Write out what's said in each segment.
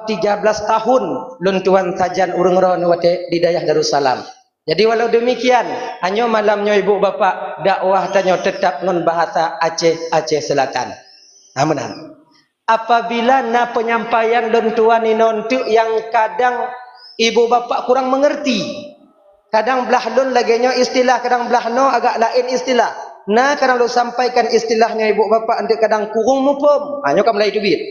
bab 13 tahun lun tuan sajan urang ron wate di dayah Darussalam. Jadi walau demikian, hanya malamnya ibu bapa dakwah tanyo tetap non bahasa Aceh Selatan. Amunan. Apabila na penyampaian lun tuan inon tu yang kadang ibu bapa kurang mengerti. Kadang belah lun laganya istilah, kadang belah no agak lain istilah. Nah kadang lu sampaikan istilahnya ibu bapa nanti kadang kurung mupum. Hanya kamu itu bit.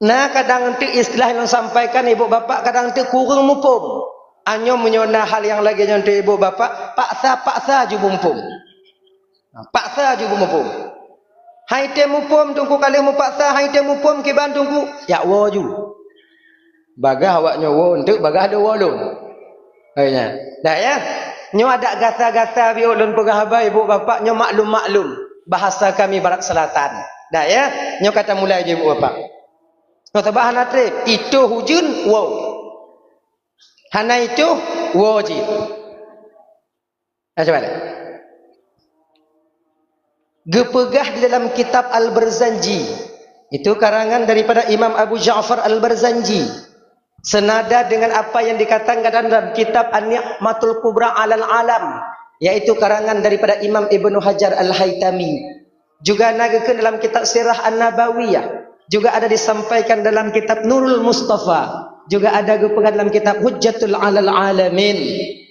Nah kadang nanti istilah yang sampaikan ibu bapa kadang nanti kurung mupum. Hanya menyona hal yang lagi nanti ibu bapa paksa ju mumpum. Paksa ju mumpum. Hai te mupum tungku kali mu paksa hai te mupum ke ban tungku. Ya wo ju. Bagah awaknya wo untuk bagah ada wo lun. Kayaknya. Dah ya. Nyo ada gata-gata bi ulun pegahabai ibu bapa nyo maklum bahasa kami barat selatan. Dah ya. Nyo kata mulai je ibu bapa. Kata bahana trip itu hujun wow. Hana itu wajib. Coba deh. Gepegah di dalam kitab Al-Barzanji. Itu karangan daripada Imam Abu Ja'far Al-Barzanji. Senada dengan apa yang dikatakan dalam kitab An-Ni'matul Kubra 'alal Alam, yaitu karangan daripada Imam Ibnu Hajar Al-Haytami. Juga nagakeun dalam kitab Sirah An-Nabawiyah. Juga ada disampaikan dalam kitab Nurul Mustafa. Juga ada gupegan dalam kitab Hujjatul 'alal 'Alamin.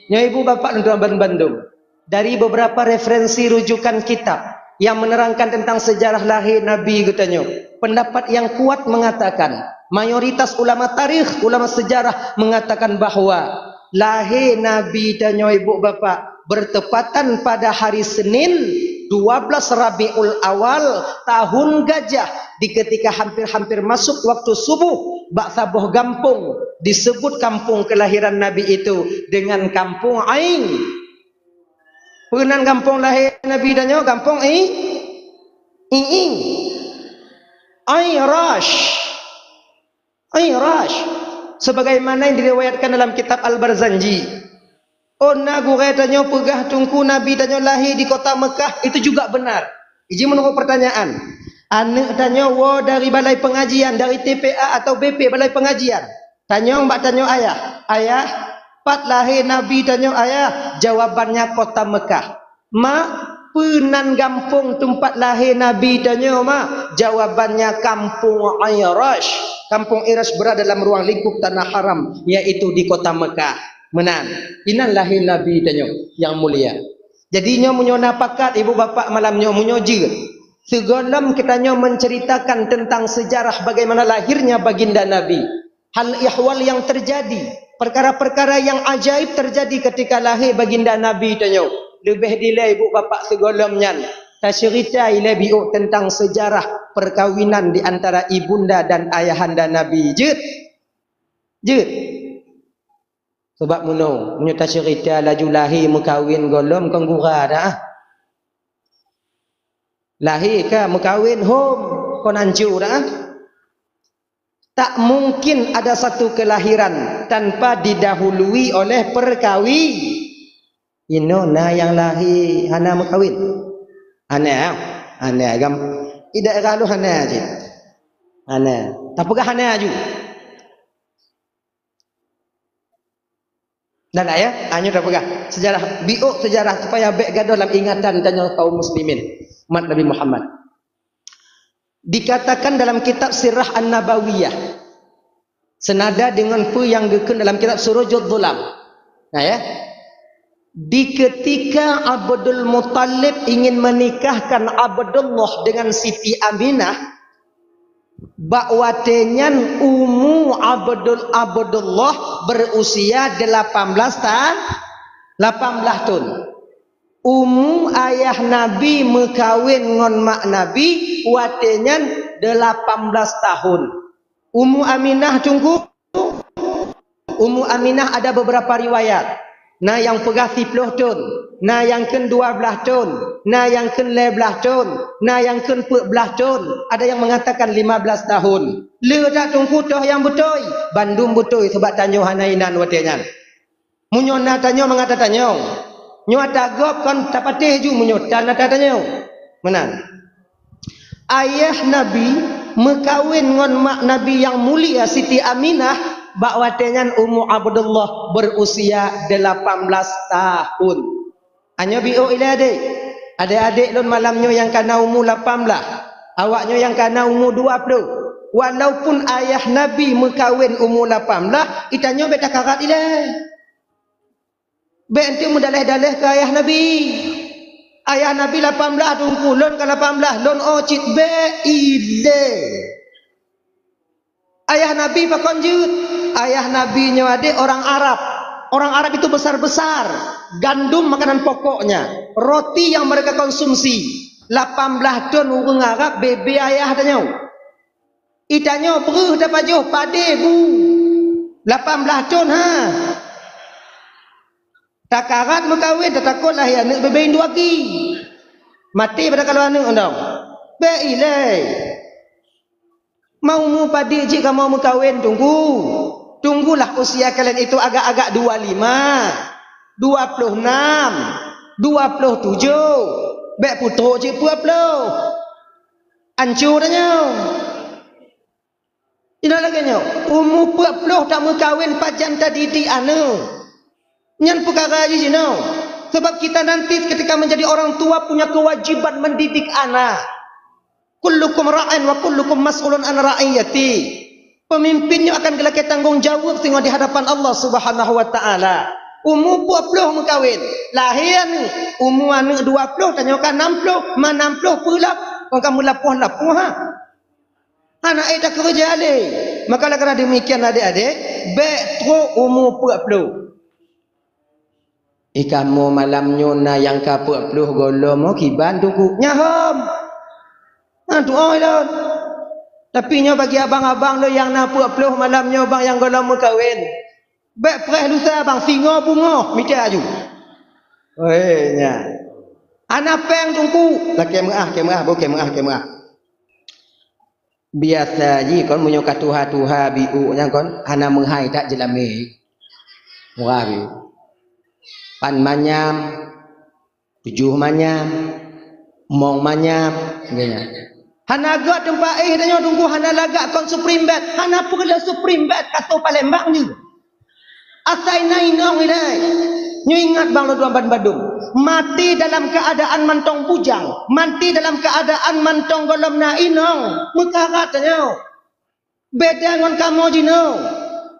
Nya ibu bapa dan Bandung. Dari beberapa referensi rujukan kitab yang menerangkan tentang sejarah lahir Nabi katanya. Pendapat yang kuat mengatakan, mayoritas ulama tarikh, ulama sejarah mengatakan bahawa lahir Nabi tanya ibu bapa bertepatan pada hari Senin 12 Rabiul Awal tahun Gajah, di ketika hampir-hampir masuk waktu subuh, bak sabuh kampung disebut kampung kelahiran Nabi itu dengan kampung Ain. Penan kampung lahir Nabi danyo kampung Airash. Sebagaimana yang diriwayatkan dalam kitab Al-Barzanji. Ona gure danyo pegah tungku Nabi danyo lahir di kota Mekah, itu juga benar. Iji menunggu pertanyaan. Anak danyo wo dari balai pengajian, dari TPA atau BP balai pengajian. Tanyo mbak tanyo ayah pat lahir Nabi danyo ayah. Jawabannya kota Mekah. Mak penan kampung tempat lahir Nabi danyo mak. Jawabannya kampung Airash. Kampung Airash berada dalam ruang lingkup tanah haram, yaitu di kota Mekah. Menan, inan lahir Nabi danyo yang mulia. Jadinya menyona pakat ibu bapa malamnya menyoji. Segolam kitanya menceritakan tentang sejarah bagaimana lahirnya baginda Nabi. Hal ihwal yang terjadi, perkara-perkara yang ajaib terjadi ketika lahir baginda Nabi danyo. Lebih dile ibu bapa segolamnya cerita ilabiu tentang sejarah perkawinan di antara ibunda dan ayahanda Nabi. Jut. Sebab menyuta cerita laju lahir mukawin golom konggura dah. Lahir ke mukawin home kon hancur dah. Tak mungkin ada satu kelahiran tanpa didahului oleh perkawin. Inona yang lahir hana mukawin. Hana gam. Tidak kalau hana aja. Hana. Tak pegah hana aja. Dan ayah, hanya dah pegang sejarah supaya baik gaduh dalam ingatan tanya kaum muslimin umat Nabi Muhammad. Dikatakan dalam kitab Sirah An-Nabawiyah, senada dengan pu yang dikatakan dalam kitab Surujud Dhulam. Nah ya, di ketika Abdul Muttalib ingin menikahkan Abdullah dengan Siti Aminah, bakwatenyan Abdullah berusia 18 tahun. Ayah Nabi mekawin ngon mak Nabi watenyan 18 tahun. Aminah tunggu. Aminah ada beberapa riwayat. Nah yang pegah 10 tahun, nah yang ke 12 tahun, nah yang ke 11 tahun, nah yang ke 14 tahun, ada yang mengatakan 15 tahun. Le tak tunggu toh yang betul. Bandung betul sebab tanyo hanainan watenyan. Munyona tanyo mengata tanyo. Nyo atagop kan tapateh ju munyot tanah tanyo. Menan. Ayah Nabi mekawin ngon mak Nabi yang mulia Siti Aminah bakwa dengan Ummu Abdullah berusia 18 tahun. Anyo bio ila adik. Adik-adik lon malamnya yang kana umur 18. Awaknya yang kana umur 20. Walaupun ayah Nabi mekawin umur 18, itanyo beta karat ila. Be ente mudaleh-daleh ke ayah Nabi. Ayah Nabi 18 tungku lon ke 18 lon ocit be ile. Ayah Nabi pakonjut. Ayah Nabi nya adik orang Arab. Orang Arab itu besar-besar. Gandum makanan pokoknya. Roti yang mereka konsumsi. 18 ton orang Arab bebe ayah tanya. Itanya beruh dapat jauh pade bu. 18 ton ha. Takarat mekawin takutlah ya nak bebein dua ki. Mati pada kalau anak undang. Be ilai. Mau mu padi jika mau mekawin tunggu. Tunggulah usia kalian itu agak-agak 25, 26, 27. Be putuk je 20. Ancur dah. Ini lagi nyo. Umur 40 tak mekawin pajan tadi di anu. Nyan perkara je no. Sebab kita nanti ketika menjadi orang tua punya kewajiban mendidik anak. Kullukum ra'in wa kullukum mas'ulun an ra'iyati. Pemimpinnya akan gelak tanggungjawab tengok di hadapan Allah Subhanahu wa taala. Umur 20 mengkawin. Lahir ni umur anak 20 tanyakan 60, mana 60 pula. Kau kamu lapuh-lapuh ha. Anak tak kerja le. Maka kerana demikian adik-adik, betro umur 40. Ikan mo malam nyona yang ka 40 golom mo kiban tuku nyahom. Antu oi lon. Tapi nyo bagi abang-abang lo yang na 40 malam nyo bang yang golom mo kawin. Bek preh lusa bang singo bungo mita aju. Oi nya. Ana peng tungku. Lah kemah bo kemah. Biasa ji kon munyo katuha-tuha biu nya kon ana menghai tak jelame. Wah biu. Pan manyam, 7 manyam, mong manyam, gini. Hana got tempat tanya tunggu hana lagak kon supreme bed, hana perlu supreme bed kata Palembang ni. Asai nainong ini, nyu ingat bang lo tuan Badung, mati dalam keadaan mantong bujang, mati dalam keadaan mantong golom nainong, mekarat tanya. Beda dengan kamu jino.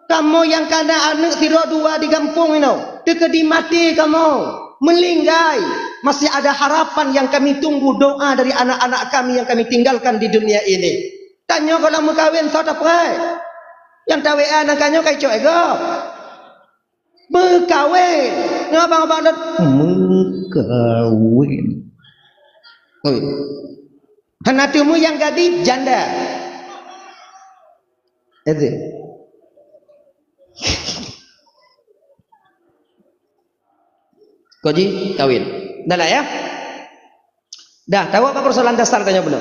Kamu yang kana anak tiro dua di kampung ini, tekedi mati kamu, melinggai. Masih ada harapan yang kami tunggu doa dari anak-anak kami yang kami tinggalkan di dunia ini. Tanya kalau mau kawin saudara prai, yang tahu anak kanyo kai cok ego, berkawin, ngabang-abang dan berkawin. Hanatumu yang gadis janda, itu. Koji kawin. Dah lah ya. Dah tahu apa persoalan dasar tanya belum?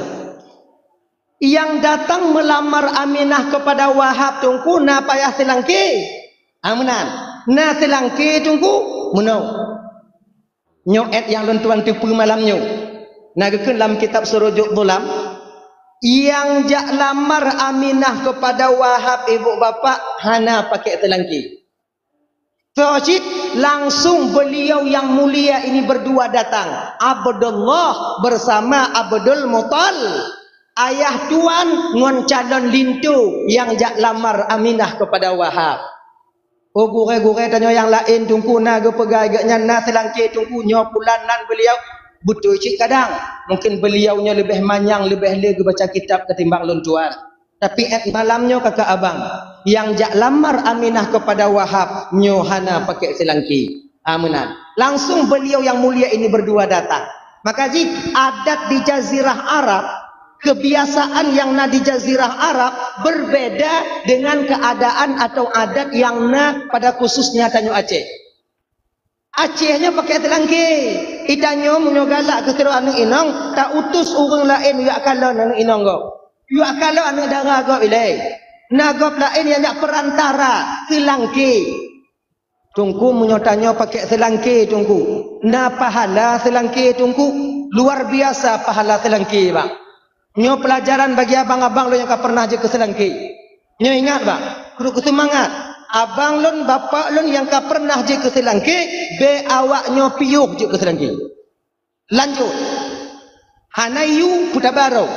Yang datang melamar Aminah kepada Wahab tungku na payah selangki. Aminan. Na selangki tungku menau. Nyoet yang lentuan tipu malam nyu. Na gekeun dalam kitab Surujuk Dhulam yang jak lamar Aminah kepada Wahab ibu bapa hana pakai selangki. Tauhid langsung beliau yang mulia ini berdua datang. Abdullah bersama Abdul Muttal. Ayah tuan ngon calon lintu yang jak lamar Aminah kepada Wahab. Oh gure-gure tanya yang lain tungku na ge pegai ge nyana selangki tungku nyo pulanan beliau betul cik kadang. Mungkin beliaunya lebih manyang lebih lagi baca kitab ketimbang lon tuan. Tapi malamnya kakak abang yang jak lamar Aminah kepada Wahab nyohana pakai selangki. Aminan. Langsung beliau yang mulia ini berdua datang. Maka jika adat di Jazirah Arab, kebiasaan yang na di Jazirah Arab berbeda dengan keadaan atau adat yang na pada khususnya Tanjung Aceh. Acehnya pakai selangki. Itanyo menyogalak ke seru anu inong tak utus orang lain ya kalau anu inong go. Ya kalau anak darah gop ilai. Nagop lain yang nak perantara selangki. Tungku menyotanya pakai selangki tungku. Na pahala selangki tungku luar biasa pahala selangki bang. Nyo pelajaran bagi abang-abang lo yang pernah je ke Selangki. Nyo ingat bang, kudu semangat. Abang lon, bapak lon yang pernah je ke Selangki, be awak nyo piuh je ke Selangki. Lanjut. Hanayu Putabaro.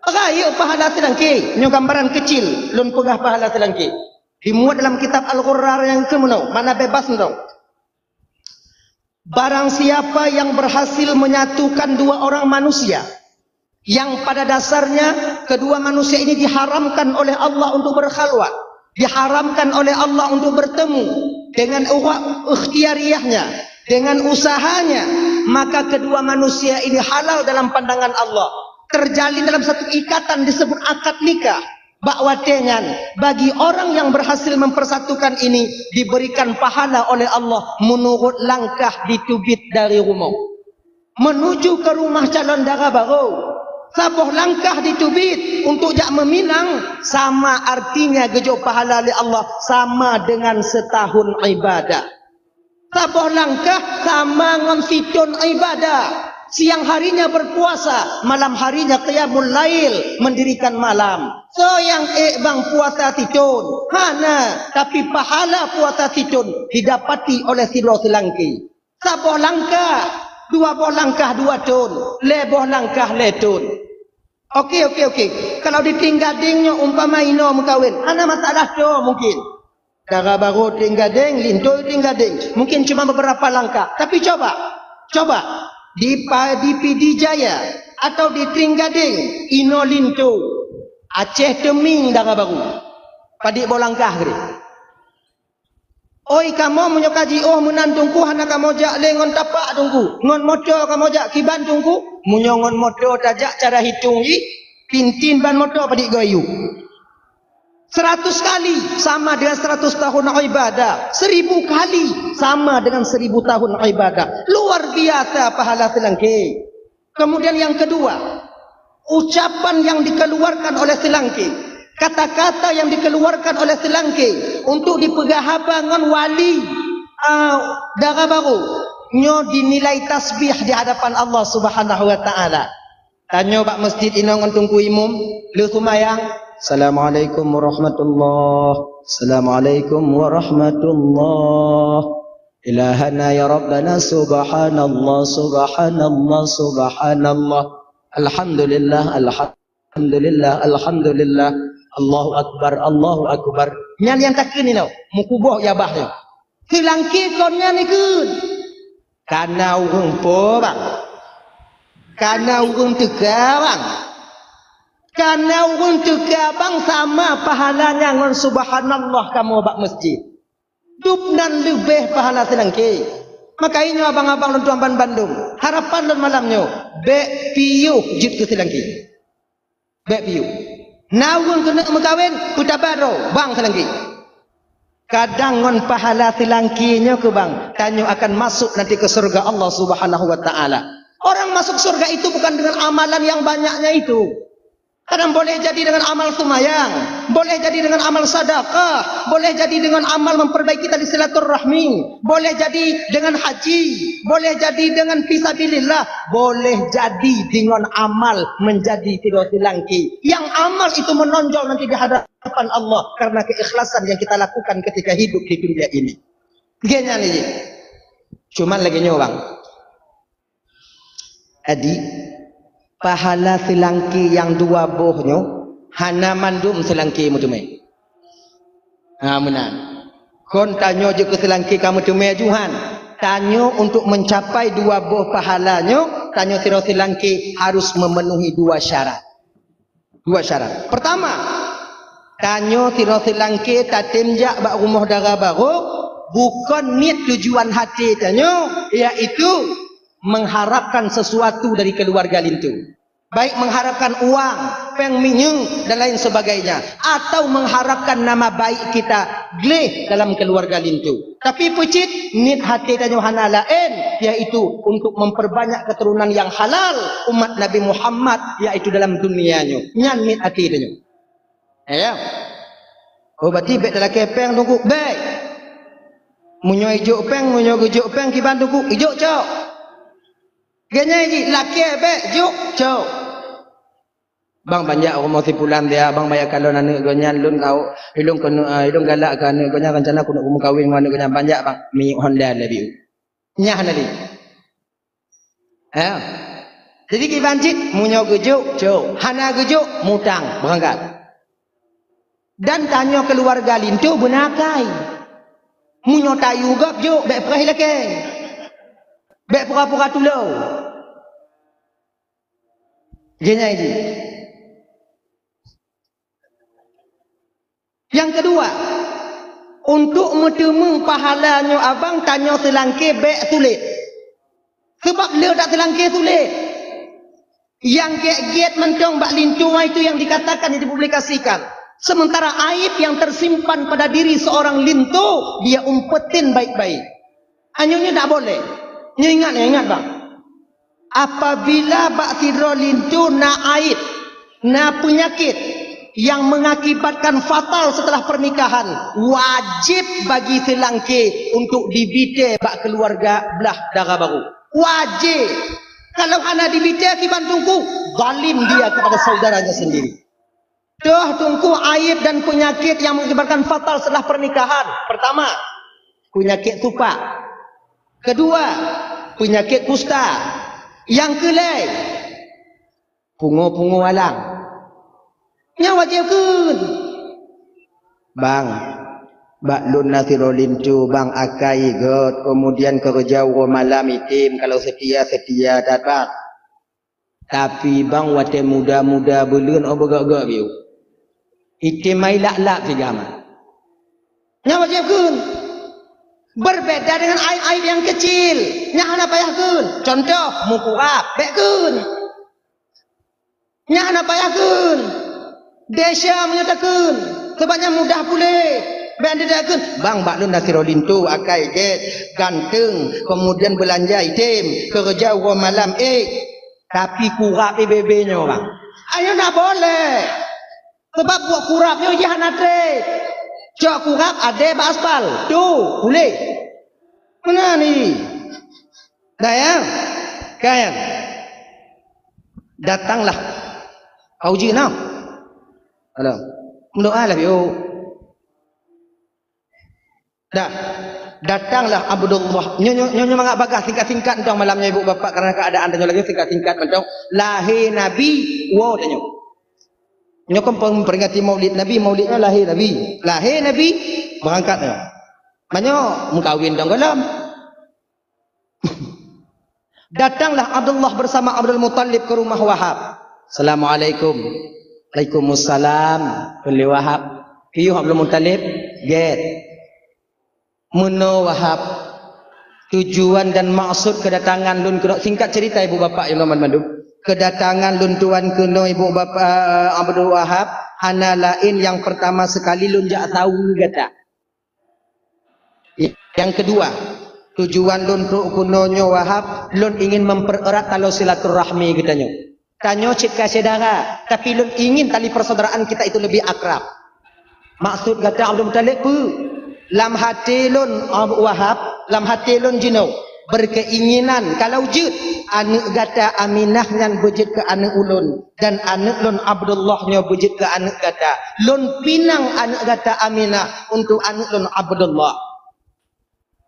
Raya pahala Selangki. Nyo gambaran kecil, lon pegah pahala Selangki. Dimuat dalam kitab Al-Qur'an yang kemudian, mana bebas dong. Barang siapa yang berhasil menyatukan dua orang manusia, yang pada dasarnya kedua manusia ini diharamkan oleh Allah untuk berkhalwat, diharamkan oleh Allah untuk bertemu, dengan ikhtiariyahnya, dengan usahanya, maka kedua manusia ini halal dalam pandangan Allah, terjalin dalam satu ikatan disebut akad nikah. Bakwa dengan bagi orang yang berhasil mempersatukan ini diberikan pahala oleh Allah menurut langkah ditubit dari rumah menuju ke rumah calon dara baru. Sabuh langkah ditubit untuk jak meminang, sama artinya gejok pahala oleh Allah sama dengan setahun ibadah. Sabuh langkah sama dengan situn ibadah. Siang harinya berpuasa, malam harinya qiyamul lail, mendirikan malam. So yang bang puasa titun, hana, tapi pahala puasa titun didapati oleh silo selangki. Sabuh langkah, dua boh langkah dua tun, leboh langkah letun. Okey. Kalau ditinggadingnya umpama ino mengkawin, hana masalah tu mungkin. Dara baru tinggading, lintu tinggading, mungkin cuma beberapa langkah. Tapi coba. Di Pidi Jaya atau di Tringgading ino lintu Aceh teming dara baru padik bolangkah gede. Oi kamu menyokaji menantungku hana kamu jak lengon tapak tungku ngon motor kamu jak kiban tungku munyongon motor tajak cara hitung pintin ban motor padik goyu 100 kali sama dengan 100 tahun ibadah. 1000 kali sama dengan 1000 tahun ibadah. Luar biasa pahala selangki. Kemudian yang kedua, ucapan yang dikeluarkan oleh selangki, kata-kata yang dikeluarkan oleh selangki untuk dipegahabangan wali dara baru, nyo dinilai tasbih di hadapan Allah Subhanahu wa taala. Tanyo bak masjid inong tungku imum, lu sumayang. Assalamualaikum warahmatullahi. Assalamualaikum warahmatullahi. Ilahana ya Rabbana subhanallah subhanallah subhanallah. Alhamdulillah alhamdulillah alhamdulillah. Allahu akbar Allahu akbar. Nyan yang takkin ni tau. Mukuboh ya bahnya. Selangki konnya ni kun. Kana urung po bang. Kana urung tega bang. Karena urun juga bang sama pahalanya ngon subhanallah kamu bak masjid. Dub dan lebih pahala selangki. Maka ini abang-abang lu tuan Bandung. Harapan lu malamnya be piu jut ke selangki. Be piu. Nawun kena mengkawin putabaro bang selangki. Kadang ngon pahala selangkinya ke bang, tanyo akan masuk nanti ke surga Allah Subhanahu wa taala. Orang masuk surga itu bukan dengan amalan yang banyaknya itu. Kadang boleh jadi dengan amal sumayang, boleh jadi dengan amal sedekah, boleh jadi dengan amal memperbaiki tali silaturahmi, boleh jadi dengan haji, boleh jadi dengan fisabilillah, boleh jadi dengan amal menjadi tidur silangki. Yang amal itu menonjol nanti di hadapan Allah karena keikhlasan yang kita lakukan ketika hidup di dunia ini. Genya nih, cuman lagi nyobang. Adi. Pahala selangki yang dua bohnya hana mandum selangki mu tume. Menang. Kon tanyo je ke selangki kamu tume Juhan. Tanyo untuk mencapai dua boh pahalanya, tanyo sira selangki harus memenuhi dua syarat. Dua syarat. Pertama, tanyo sira selangki tatimjak bak rumah dara baru bukan niat tujuan hati tanyo iaitu mengharapkan sesuatu dari keluarga lintu, baik mengharapkan uang, peng minyung dan lain sebagainya, atau mengharapkan nama baik kita gleh dalam keluarga lintu. Tapi pecit niat hati dan Yohana lain, yaitu untuk memperbanyak keturunan yang halal umat Nabi Muhammad, yaitu dalam dunianya. Nyan niat hati itu. Ya. Oh berarti baik dalam kepeng tunggu baik. Munyo ijo peng, munyo ijo peng kiban tunggu ijo cok. Ganya ji laki be juk cok. Bang banyak orang mau tipulan dia, bang banyak kalau anak gonya lun kau, hidung galak kan anak gonya rencana aku nak rumah kahwin dengan anak gonya banyak bang, mi Honda lebih. Nyah nali. Jadi kibanjit munyo gejuk, hana gejuk mutang berangkat. Dan tanya keluarga lintu benakai. Munyo tayu gap juk, bek perah leke. Bek pura-pura tulau. Genya ini. Yang kedua, untuk bertemu pahalanya abang tanya selangkir bek sulit. Sebab dia tak selangkir sulit. Yang get mentong bak lintua itu yang dikatakan yang dipublikasikan. Sementara aib yang tersimpan pada diri seorang lintu dia umpetin baik-baik. Hanya tak boleh. Ingat bang. Apabila bak tidro lintu na aib, na penyakit yang mengakibatkan fatal setelah pernikahan, wajib bagi selangkir untuk dibite bak keluarga belah darah baru. Wajib. Kalau anak dibite akibat tungku, zalim dia kepada saudaranya sendiri. Tuh tungku aib dan penyakit yang mengakibatkan fatal setelah pernikahan. Pertama, penyakit tupak. Kedua, penyakit kusta. Yang kelai, pungu-pungu alang. Nya wajib kun. Bang, bak lun nasirolin tu bang akai god, kemudian kerja malam itim kalau setia dapat. Tapi bang wate muda-muda belun obegak-gak biu. Itim mai lak-lak sigama. Nya wajib kun. Berbeda dengan aib-aib yang kecil. Nya ana payah kun. Contoh mukurap, bek kun. Nya ana payah kun. Desya menyatakan sebabnya mudah pulih. Bang baklun nasirolin tu akai get ganteng kemudian belanja item kerja malam tapi kurap bebenya bang. Ayo nak boleh. Sebab buat kurapnya jangan atre. Cok kurap ada aspal. Tu boleh. Mana ni? Dah ya? Kayan. Datanglah. Auji now. Halo. Mendoa lah biu. Dah. Datanglah Abdullah. Nyonya mangak bagah singkat-singkat tentang malamnya ibu bapa karena keadaan tanya lagi singkat-singkat macam lahir Nabi wo tanya. Nyo kan memperingati Maulid Nabi, maulidnya lahir Nabi. Lahir Nabi berangkatnya. Banyak mengkawin dong dalam. Datanglah Abdullah bersama Abdul Muttalib ke rumah Wahab. Assalamualaikum. Waalaikumsalam. Beli Wahab. Piyu Abdul Muttalib. Get. Muno Wahab. Tujuan dan maksud kedatangan lun kena singkat cerita ibu bapa yang Muhammad Madu. Kedatangan lun tuan kena ibu bapa Abdul Wahab hana lain yang pertama sekali lun jak tahu kata. Yang kedua, tujuan lun kunonyo Wahab lun ingin mempererat tali silaturahmi katanya. Tanyo cipka saudara, tapi lun ingin tali persaudaraan kita itu lebih akrab. Maksud kata Abdul Muttalib pu, lam hati lun Wahab, lam hati lun jino berkeinginan kalau jut anak kata Aminah yang bujit ke anak ulun dan anak lun Abdullah nya bujit ke anak kata lun pinang anak kata Aminah untuk anak lun Abdullah.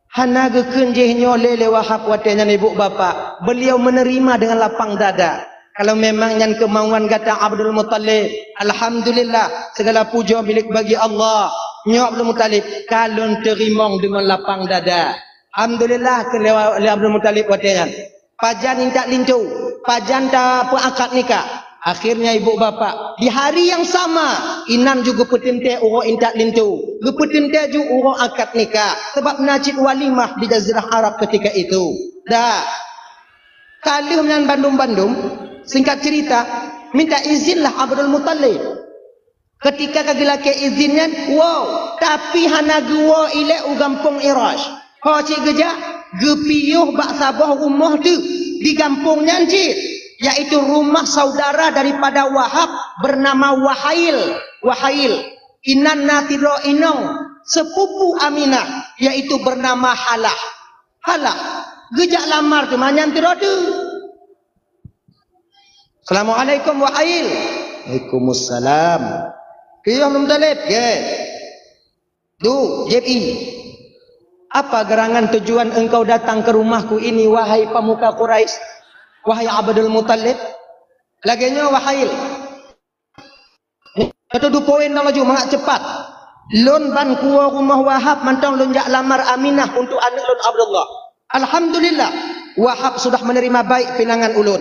Hana gekeun jehnyo lele Wahab watenya ibu bapa, beliau menerima dengan lapang dada. Kalau memang yang kemauan kata Abdul Muttalib, alhamdulillah segala puja milik bagi Allah. Nyo Abdul Muttalib kalun terimong dengan lapang dada. Alhamdulillah ke Abdul Muttalib watenya. Pajan intak lintu, pajan ta peakad nikah. Akhirnya ibu bapa di hari yang sama inan juga petente uro intak lintu. Gepetente juga uro akad nikah. Sebab najib walimah di Jazirah Arab ketika itu. Dah. Kali dengan Bandung-Bandung, singkat cerita, minta izinlah Abdul Muttalib. Ketika kagilake izinnya, wow, tapi hana gua ile ugampung Irash. Ho cik geja, gepiyuh bak sabah rumah tu di kampungnya cik, yaitu rumah saudara daripada Wahab bernama Wahail. Wahail. Inan natiro inong sepupu Aminah, yaitu bernama Halah. Halah. Gejak lamar tu manyan tiro tu. Assalamualaikum Wahail. Waalaikumsalam. Kiyah Muttalib, ke? Du, JPI. Apa gerangan tujuan engkau datang ke rumahku ini, wahai pemuka Quraisy? Wahai Abdul Muttalib? Laginya wahai. Itu 2 poin dah laju, mangak cepat. Lon ban kuah rumah Wahab mantang lon jak lamar Aminah untuk anak lon Abdullah. Alhamdulillah, Wahab sudah menerima baik pinangan ulun.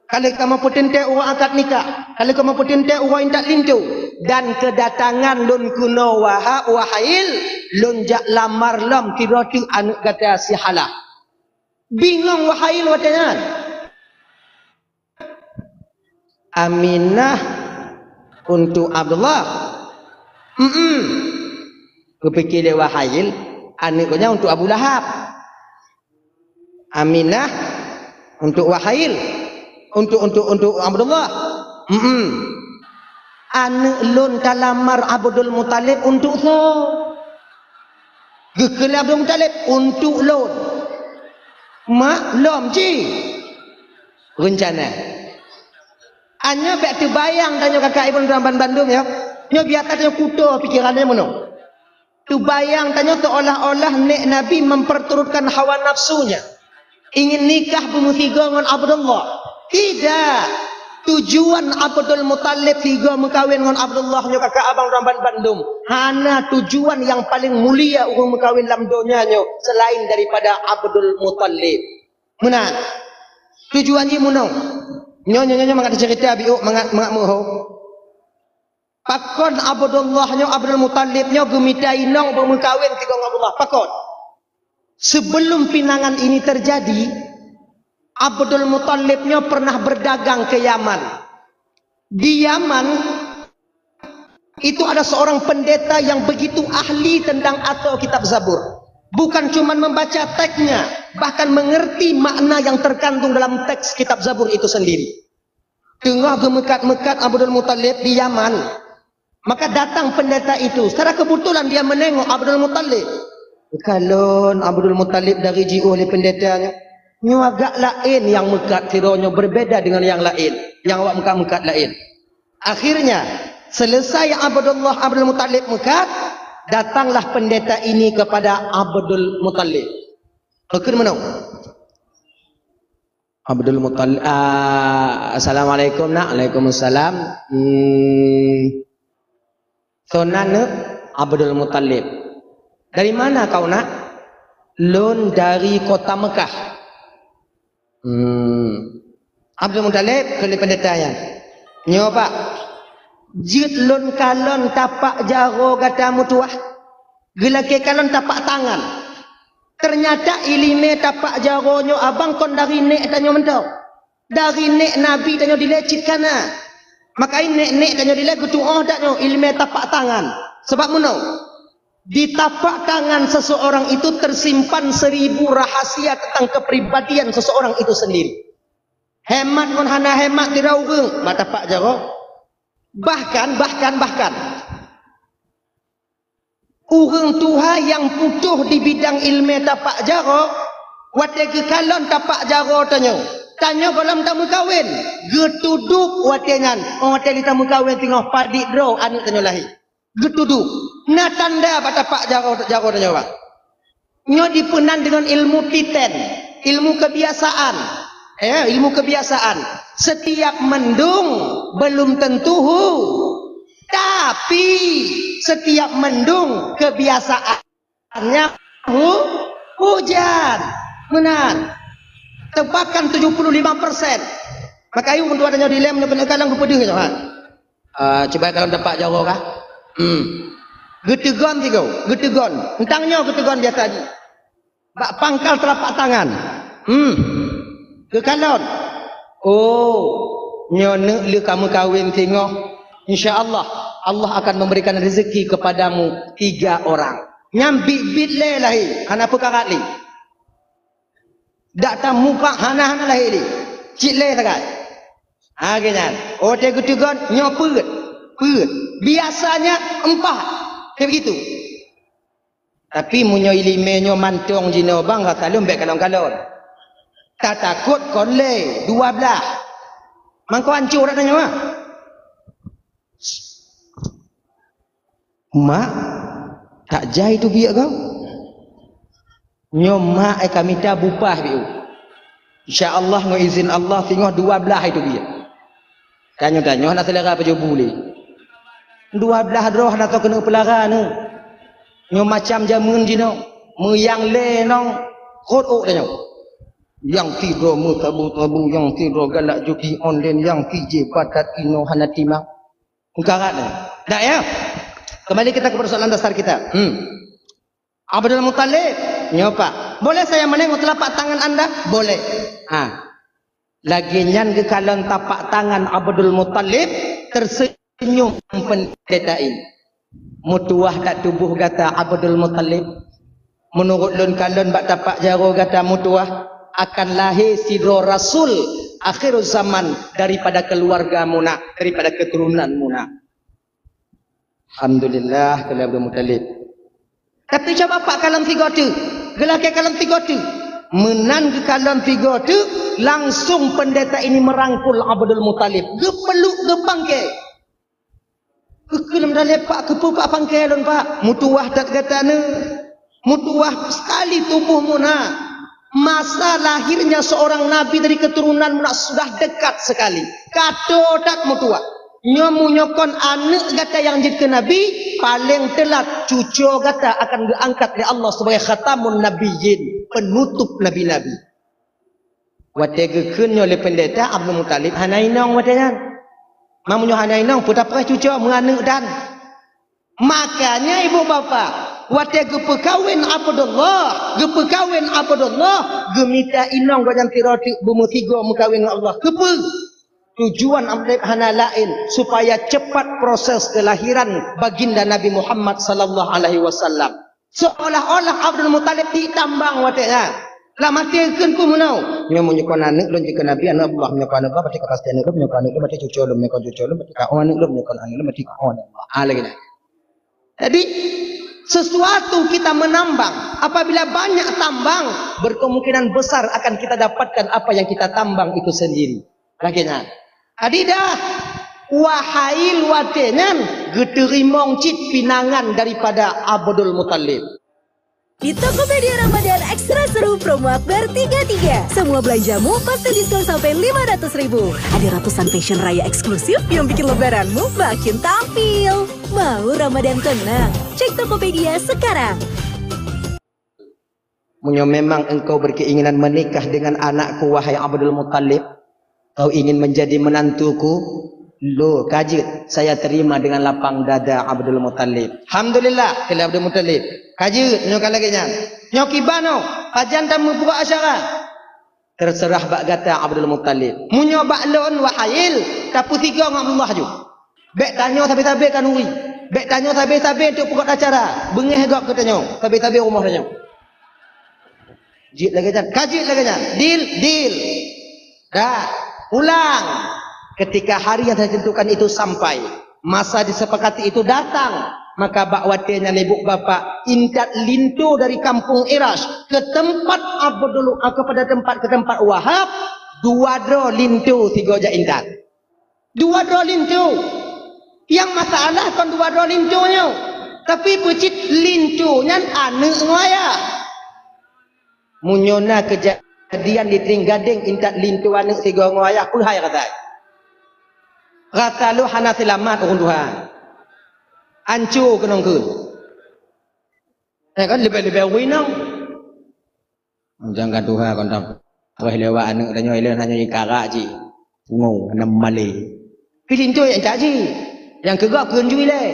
Kalau kamu potente orang akad nikah, kalau kamu potente orang indak lintu, dan kedatangan lon kuno Wahab Wahail lon jak lamar lam kira tu anak kata si Halah. Bingung Wahail watanya. Aminah untuk Abdullah. Kupikir dia Wahail, anaknya untuk Abu Lahab. Aminah untuk Wahail, untuk Abdullah. Anak lon talamar Abdul Muttalib untuk so. Gekele Abdul Muttalib untuk lon. Mak lom ci. Rencana. Anya baik terbayang tanya kakak Ibn Ramban Bandung ya. Nyo biar tanya kuda pikirannya mana. Tu bayang tanya seolah-olah nek Nabi memperturutkan hawa nafsunya. Ingin nikah bunuh 3 dengan Abdullah. Tidak. Tujuan Abdul Muttalib 3 mengkawin dengan Abdullah nyo kakak abang Ramban Bandung. Hana tujuan yang paling mulia orang mengkawin dalam dunia nyo selain daripada Abdul Muttalib. Mana? Tujuannya mana? Nyo mengat cerita biuk mengat moho. Pakon Abdullah nyo Abdul Muttalib nyo gemitai nong bermukawin 3 Abdullah. Pakon. Sebelum pinangan ini terjadi, Abdul Muttalib nyo pernah berdagang ke Yaman. Di Yaman itu ada seorang pendeta yang begitu ahli tentang atau kitab Zabur. Bukan cuma membaca teksnya, bahkan mengerti makna yang terkandung dalam teks kitab Zabur itu sendiri. Tengah gemekat-mekat Abdul Muttalib di Yaman. Maka datang pendeta itu. Secara kebetulan dia menengok Abdul Muttalib. Kalau Abdul Muttalib dari jiu oleh pendetanya, nyo agak lain yang mekat kiranya berbeda dengan yang lain. Yang awak mekat-mekat lain. Akhirnya, selesai Abdul Muttalib mekat, datanglah pendeta ini kepada Abdul Muttalib. Ke mana? Abdul Muttalib. Assalamualaikum nak. Waalaikumsalam. Sonana Abdul Muttalib. Dari mana kau nak? Lon dari kota Mekah. Abdul Muttalib ke pendetanya. Nyoba. Jit lon kalon tapak jaro kata mutuah. Gelake kalon tapak tangan. Ternyata ilime tapak jaro nyo abang kon dari nek tanyo mentau. Dari nek Nabi tanyo dilecit kana. Maka nek tanyo dilecit tuah dak nyo ilime tapak tangan. Sebab mana? Di tapak tangan seseorang itu tersimpan 1000 rahasia tentang kepribadian seseorang itu sendiri. Hemat kon hana hemat tidak urung ba tapak jaro. Bahkan urang tuha yang putuh di bidang ilmu tapak jaro, wate ke kalon tapak jaro tanya kalau tamu kawin, getuduk watengan, wate li tamu kawin tengah padik draw anak tanya lahir. Getuduk. Na tanda ba tapak jaro tanya wa. Nyo dipenan dengan ilmu titen, ilmu kebiasaan. Ilmu kebiasaan. Setiap mendung belum tentu tapi setiap mendung kebiasaannya hujan. Benar. Tebakan 75%. Maka ayo untuk adanya dilem nya kadang pedih kan. Coba kalau dapat jauh kah? Getegon tiga, getegon. Entangnya getegon biasa aja. Bak pangkal telapak tangan. Ke kalon. Oh, nyonek le kamu kawin tengok. InsyaAllah Allah akan memberikan rezeki kepadamu 3 orang. Nyambi bit le lahir. Hana apa karat li? Dak tam muka hana lahir li. Cik le takat. Akhirnya. Oh dia getegon nyopet. Biasanya 4. Kayak begitu. Tapi munyo ilimenyo mantong jino bang kalau mbek kalon-kalon. Tak takut kon le 12. Mangko hancur dak tanya mah. mak tak jai tu biak kau nyom mak kami dah bupah biu insya-Allah ngo izin Allah tengok 12 itu biak tanya-tanya nak selera apa je boleh 12 roh nak kena pelara ni nyom macam jamun jino meyang le nong khot ok tanya yang tidur mutabu yang tidur galak judi online yang tije batat ino hanatima ungkarat dah ya kembali kita ke persoalan dasar kita Abdul Muttalib nyopa boleh saya menengok telapak tangan anda boleh lagi nyan ke kalon tapak tangan Abdul Muttalib tersenyum pendeta ini mutuah tak tubuh kata Abdul Muttalib menurut lun kalon bak tapak jaro kata mutuah akan lahir sidro Rasul akhir zaman daripada keluarga muna daripada keturunan muna. Alhamdulillah kalau Abdul Muttalib. Tapi coba pak kalam tiga tu, gelak kalam tiga tu, menan ke kalam tiga tu langsung pendeta ini merangkul Abdul Muttalib. Gepeluk gebangke. Kekelam dah lepak kepu pak pangke lon pak. Mutuah tak kata ne. Mutuah sekali tubuh muna. Masa lahirnya seorang nabi dari keturunan muna sudah dekat sekali. Kato tak mutuah. Nyomu nyokon anak kata yang jadi nabi paling telat cucu kata akan diangkat oleh Allah sebagai khatamun nabiyyin, penutup nabi-nabi. Wate gekeun oleh pendeta Abdul Muttalib hanainong watenan. Mamunyo hanainong putra perah cucu menganak dan. Makanya ibu bapa wate gepekawin Abdullah, gepekawin Abdullah, gemita inong wajan tirati bumu tiga mukawin Allah. Gepe tujuan amrib hana lain supaya cepat proses kelahiran baginda Nabi Muhammad sallallahu alaihi wasallam. Seolah-olah Abdul Muttalib ditambang watenya. Lah matekeun ku munau. Nya mun nyekon anak lun jika Nabi anak Allah nyekon anak berarti pasti anak lu nyekon anak berarti cucu lu nyekon cucu lu berarti kawan anak lu nyekon anak lu berarti kawan Allah. Lagi dah. Jadi sesuatu kita menambang apabila banyak tambang berkemungkinan besar akan kita dapatkan apa yang kita tambang itu sendiri. Lagi dah. Adidah wahail watenan geterimong cit pinangan daripada Abdul Muttalib. Di Tokopedia Ramadan Ekstra Seru Promo Akbar 33. Semua belanjamu pasti diskon sampai 500.000. Ada ratusan fashion raya eksklusif yang bikin lebaranmu makin tampil. Mau Ramadan tenang? Cek Tokopedia sekarang. Munyo memang engkau berkeinginan menikah dengan anakku wahai Abdul Muttalib, kau ingin menjadi menantuku, lo kajit saya terima dengan lapang dada Abdul Muttalib. Alhamdulillah kalau Abdul Muttalib kajit nyo lagi nya nyo kibano pajan tamu buka asyara terserah bak kata Abdul Muttalib munyo bak lon wahail tapu tiga ngam Allah ju bek tanyo tabe-tabe kan uri bek tanyo tabe-tabe untuk buka acara bengeh gak katanya tabe-tabe rumah tanyo jit lagi jan kajit lagi jan deal dah ulang. Ketika hari yang ditentukan itu sampai, masa disepakati itu datang, maka bakwatenya lebuk bapak indat lintu dari kampung Irash ke tempat Abdul kepada ke tempat Wahab, 2 dro lintu 3 ja indat. 2 dro lintu. Yang masalah kan 2 dro lintunya. Tapi pecit lintunya anak ngoya. Munyona kejadian di Tringgading indat lintu anak 3 ngoya pehai kata. Rata lu hana selamat urun Tuhan. Ancu kenong keun. Kan lebih-lebih winong. Jangan Tuhan kon tak. Wah lewa anak danyo ileun hanya ikara ji. Ngau nam male. Pilin tu yang caji. Yang kegak keun ju ile.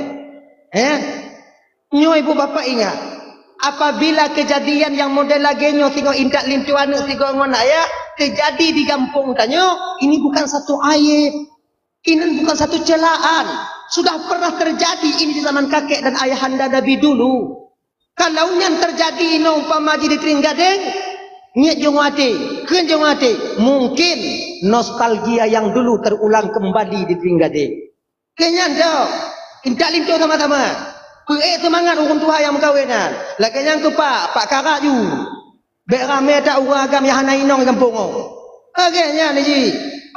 Nyo ibu bapa ingat. Apabila kejadian yang model lagi nyo tengok indak lintu anak 3 ngon ayah terjadi di kampung tanyo, ini bukan satu aib. Ini bukan satu celaan. Sudah pernah terjadi ini di zaman kakek dan ayahanda Nabi dulu. Kalau yang terjadi ini umpama di Tringgading, nyet jongwate, keun jongwate, mungkin nostalgia yang dulu terulang kembali di Tringgading. Kenyan dah, indak lintu sama-sama. Semangat urun Tuhan yang berkawinan. Lah kenyan ke Pak Karak ju. Bek rame tak urang agam yang hana inong kampung. Kenyan ni ji.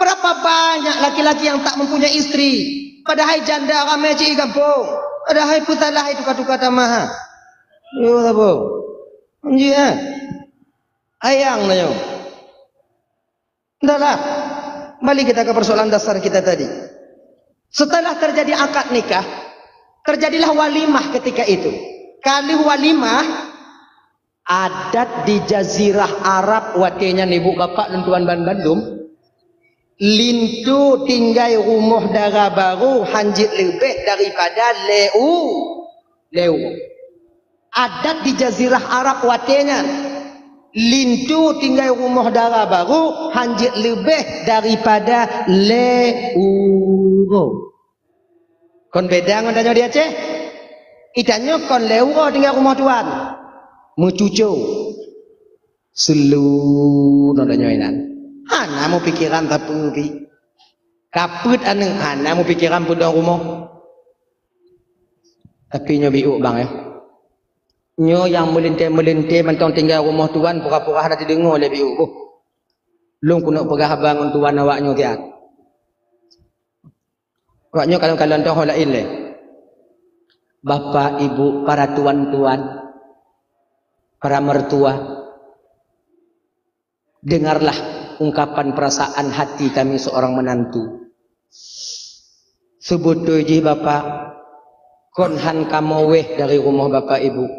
Berapa banyak laki-laki yang tak mempunyai istri padahal janda ramai cik kampung. Ada hai putalah itu tukar tamah. Yo apa? Anji ayang na yo. Ndahlah. Balik kita ke persoalan dasar kita tadi. Setelah terjadi akad nikah, terjadilah walimah ketika itu. Kali walimah, adat di Jazirah Arab watenya ibu bapak dan tuan Bandung, lintu tinggal rumah darah baru hanjit lebih daripada leu. Adat di Jazirah Arab watenya, lintu tinggal rumah darah baru hanjit lebih daripada leu. Kon beda ngan dia Aceh. Itanyo kon leuro tinggal rumah tuan. Mencucu. Selu nodanya inan. Hana mau pikiran tapi kaput aneng hana mau pikiran pun rumah. Tapi nyo biuk bang ya. Nyo yang melintir mentong tinggal rumah tuan pura-pura ada didengar oleh biuk. Oh. Lung kuno pegah bangun tuan awaknyo tiat. Awaknyo kalau entah holain le. Bapak, ibu, para tuan-tuan, para mertua, dengarlah ungkapan perasaan hati kami seorang menantu. Sebetulnya bapak, konhan kamu weh dari rumah bapak ibu.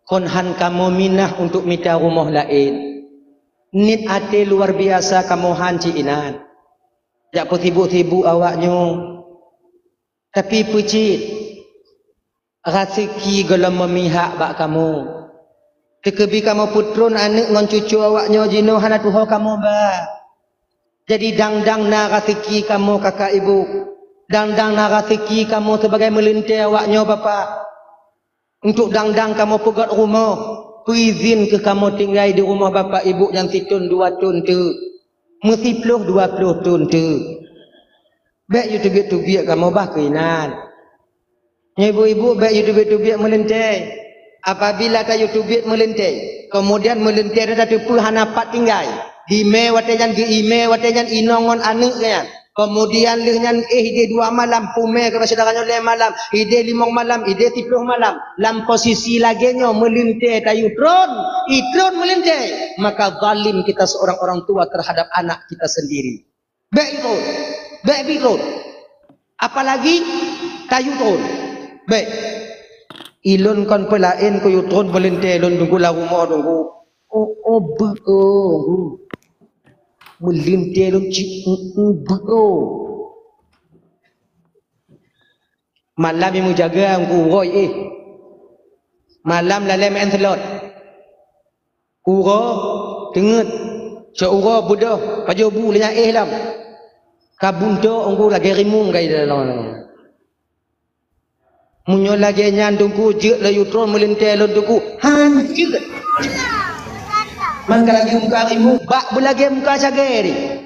Konhan kamu minah untuk minta rumah lain. Nit ate luar biasa kamu hanci inan. Jak tibu-tibu awaknyo. Tapi pucit. Rasiki gelam memihak bak kamu. Tekebi kamu putrun anak ngon cucu awaknyo jino hana tuho kamu ba. Jadi dang-dang na rasiki kamu kakak ibu. Dang-dang na rasiki kamu sebagai melintir awaknyo bapa. Untuk dang-dang kamu pegat rumah. Izin ke kamu tinggal di rumah bapak ibu yang titun 2 tun tu. Mesti 20 tun tu. Baik you tubiak kamu bah keinan. Ibu-ibu baik you tubiak melintir. Apabila ta you tubiak melintir, kemudian melintir ada tipu hanapat tinggal. Ime watejan ke ime watejan inongon anak kan. Kemudian lihnya ide 2 malam pume ke saudaranya 5 malam, ide 5 malam, ide 10 malam. Dalam posisi laginya melintir tayu itron melintir. Maka zalim kita seorang orang tua terhadap anak kita sendiri. Baik itu. Apalagi tayu tron. Baik. Ilun kon pelain ko yutron melintir ilun tunggu la rumah tunggu. Melintir malam yang jaga aku roy malam lalai main selot uro tenget seuro bodoh pajobu lenya lam kabunto angku lagi rimung kai dalam munyo lagi nyandungku je la yutron melintir lontuku hancur. Mangka lagi muka rimu, bak belagi muka cageri.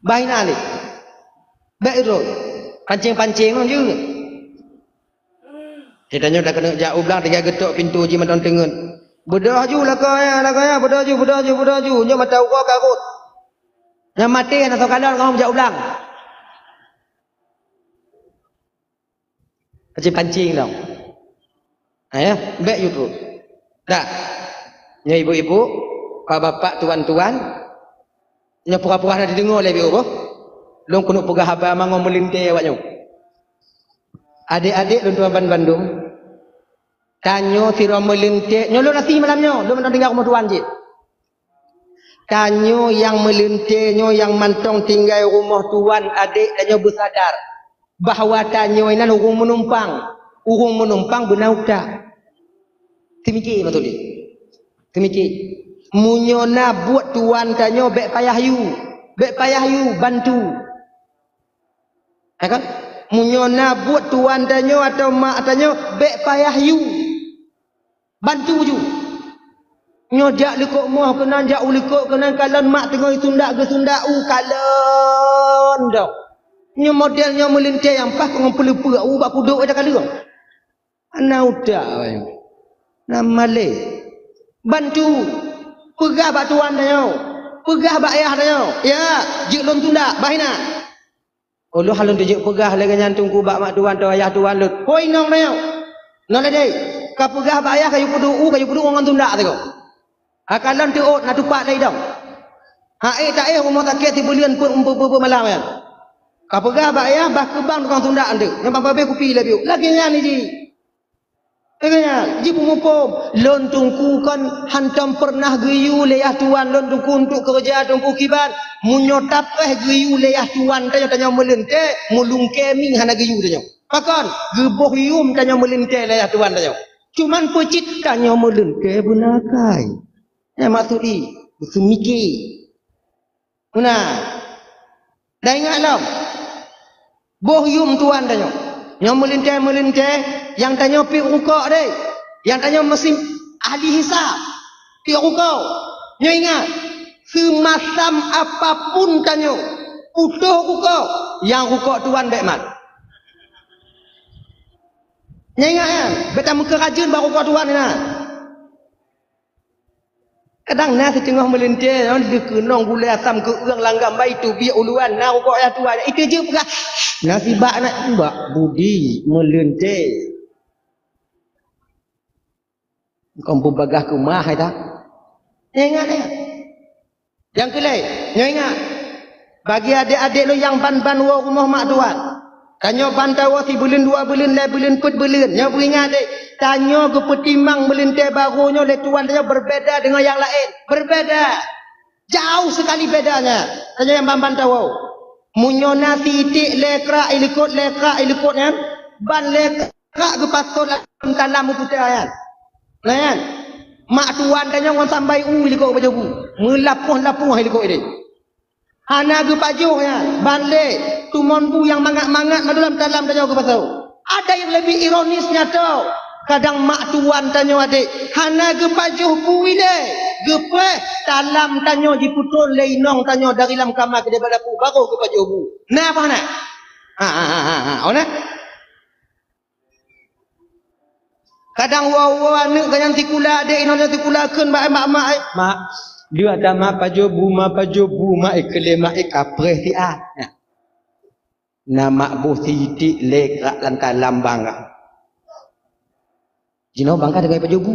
Bahina ni. Baik itu. Pancing-pancing on juga. Kitanya dah kena jauh belang 3 getok pintu je maton tengen. Bedah ju lah kaya, bedah ju. Nyo mata uko karut. Yang mati atau kadang kau jauh belang. Pancing dong. Ayah, baik itu. Dah. Ya ibu-ibu, bapak tuan-tuan, nya pura-pura ada didengar oleh biu boh. Long kuno pegah haba mango melintir awaknyo. Adik-adik lun tuan Bandung. Tanyo sira melintir, nyo lu nasi malamnyo, lu mentang tinggal rumah tuan je. Tanyo yang melintir, nyo yang mantong tinggal rumah tuan adik tanyo bersadar bahawa tanyo ini urung menumpang benar tak. Timiki betul dia. Timiki. Munyona buat tuan tanyo bek payah you bantu. Kan? Munyona buat tuan tanyo atau mak tanyo bek payah you bantu ju. Nyojak likok moh kena jak ulikok kena kalon mak tengok sundak ke sundak kalon dak. Nyo modelnya melintir yang pas dengan pelu-pelu bak kuduk ada kala. Ana udah nama le bantu pegah bak tuan tanyo, pegah bak ayah tanyo. Ya, jik lon tunda bahina. Ulu halun tujuk pegah lagi nyantung ku bak mak tuan tu ayah tuan lut. Hoi nong neo. Nong lede. Ka pegah bak ayah kayu pudu orang tunda tu. Akalan tu ot na tupak dai dong. Ha tak rumah takik ti bulian pun malam ya. Ka pegah bak ayah bah kebang orang tunda ande. Yang babe kupi lebih. Lagi nyan ni ji. Ji pumupom lontungku kan hantam pernah geyu leyah tuan lontungku untuk kerja tungku kiban munyotap geyu leyah tuan tanya melente mulung keming hana geyu tanya pakan geboh yum tanya melente leyah tuan tanya cuman pecit tanya melente benakai ya maksudi semiki dah ingat lam boh yum tuan tanya yang melinte yang tanya pi rukuk deh yang tanya mesin ahli hisab pi rukuk nyo ingat semacam apapun tanya utuh rukuk yang rukuk tuan baik mat nyo ingat kan beta muka rajin baru rukuk tuan ni kadang na setengah melinte on dikenong gule asam ke urang langgam baik tu bi uluan na rukuk ya tuan itu je pegah nasi bak nak bak budi melente kau bagah ke mah hai tak ingat yang kelai ingat bagi adik-adik lo yang ban-ban wa rumah mak tuan tanya bantawa si bulan 2 bulan le bulan 4 bulan nya beringat dek tanya ke petimbang melente barunya le tuan tanya berbeza dengan yang lain berbeza jauh sekali bedanya tanya yang ban-ban tahu munyona titik lekra ilikut kan ban lekra ke pasal dalam putih kan kan mak tuan tanya orang sampai ilikut baju bu melapuh ilikut ini hana ke pajuh kan ban le tumon bu yang mangat-mangat dalam tanya ke pasal ada yang lebih ironisnya tau kadang mak tuan tanya adik hana ke pajuh bu ile gepe dalam tanya diputul leinong tanya dari dalam kamar ke daripada pu baru ke pajuh bu nah apa nak ona kadang wawa anak ganyan tikula adik ino tikula keun mak dia ada ma pajuh bu mak ikle mak ikapreh ti nama bu titik lekrak lan kalam bangga jino bangka dengan pajuh bu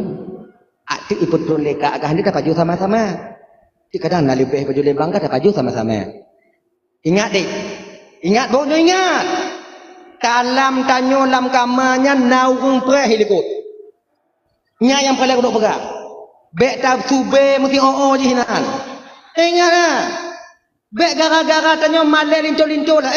atik iput leka agak hendak pajuh sama-sama ti kadang nak lebih pajuh lebang ka pajuh sama-sama ingat dek ingat bo ingat kalam tanyo lam kamanya naung preh likut nya yang paling duk pegang bek tab sube mesti je hinaan ingat bek gara-gara tanyo male lincol-lincol lah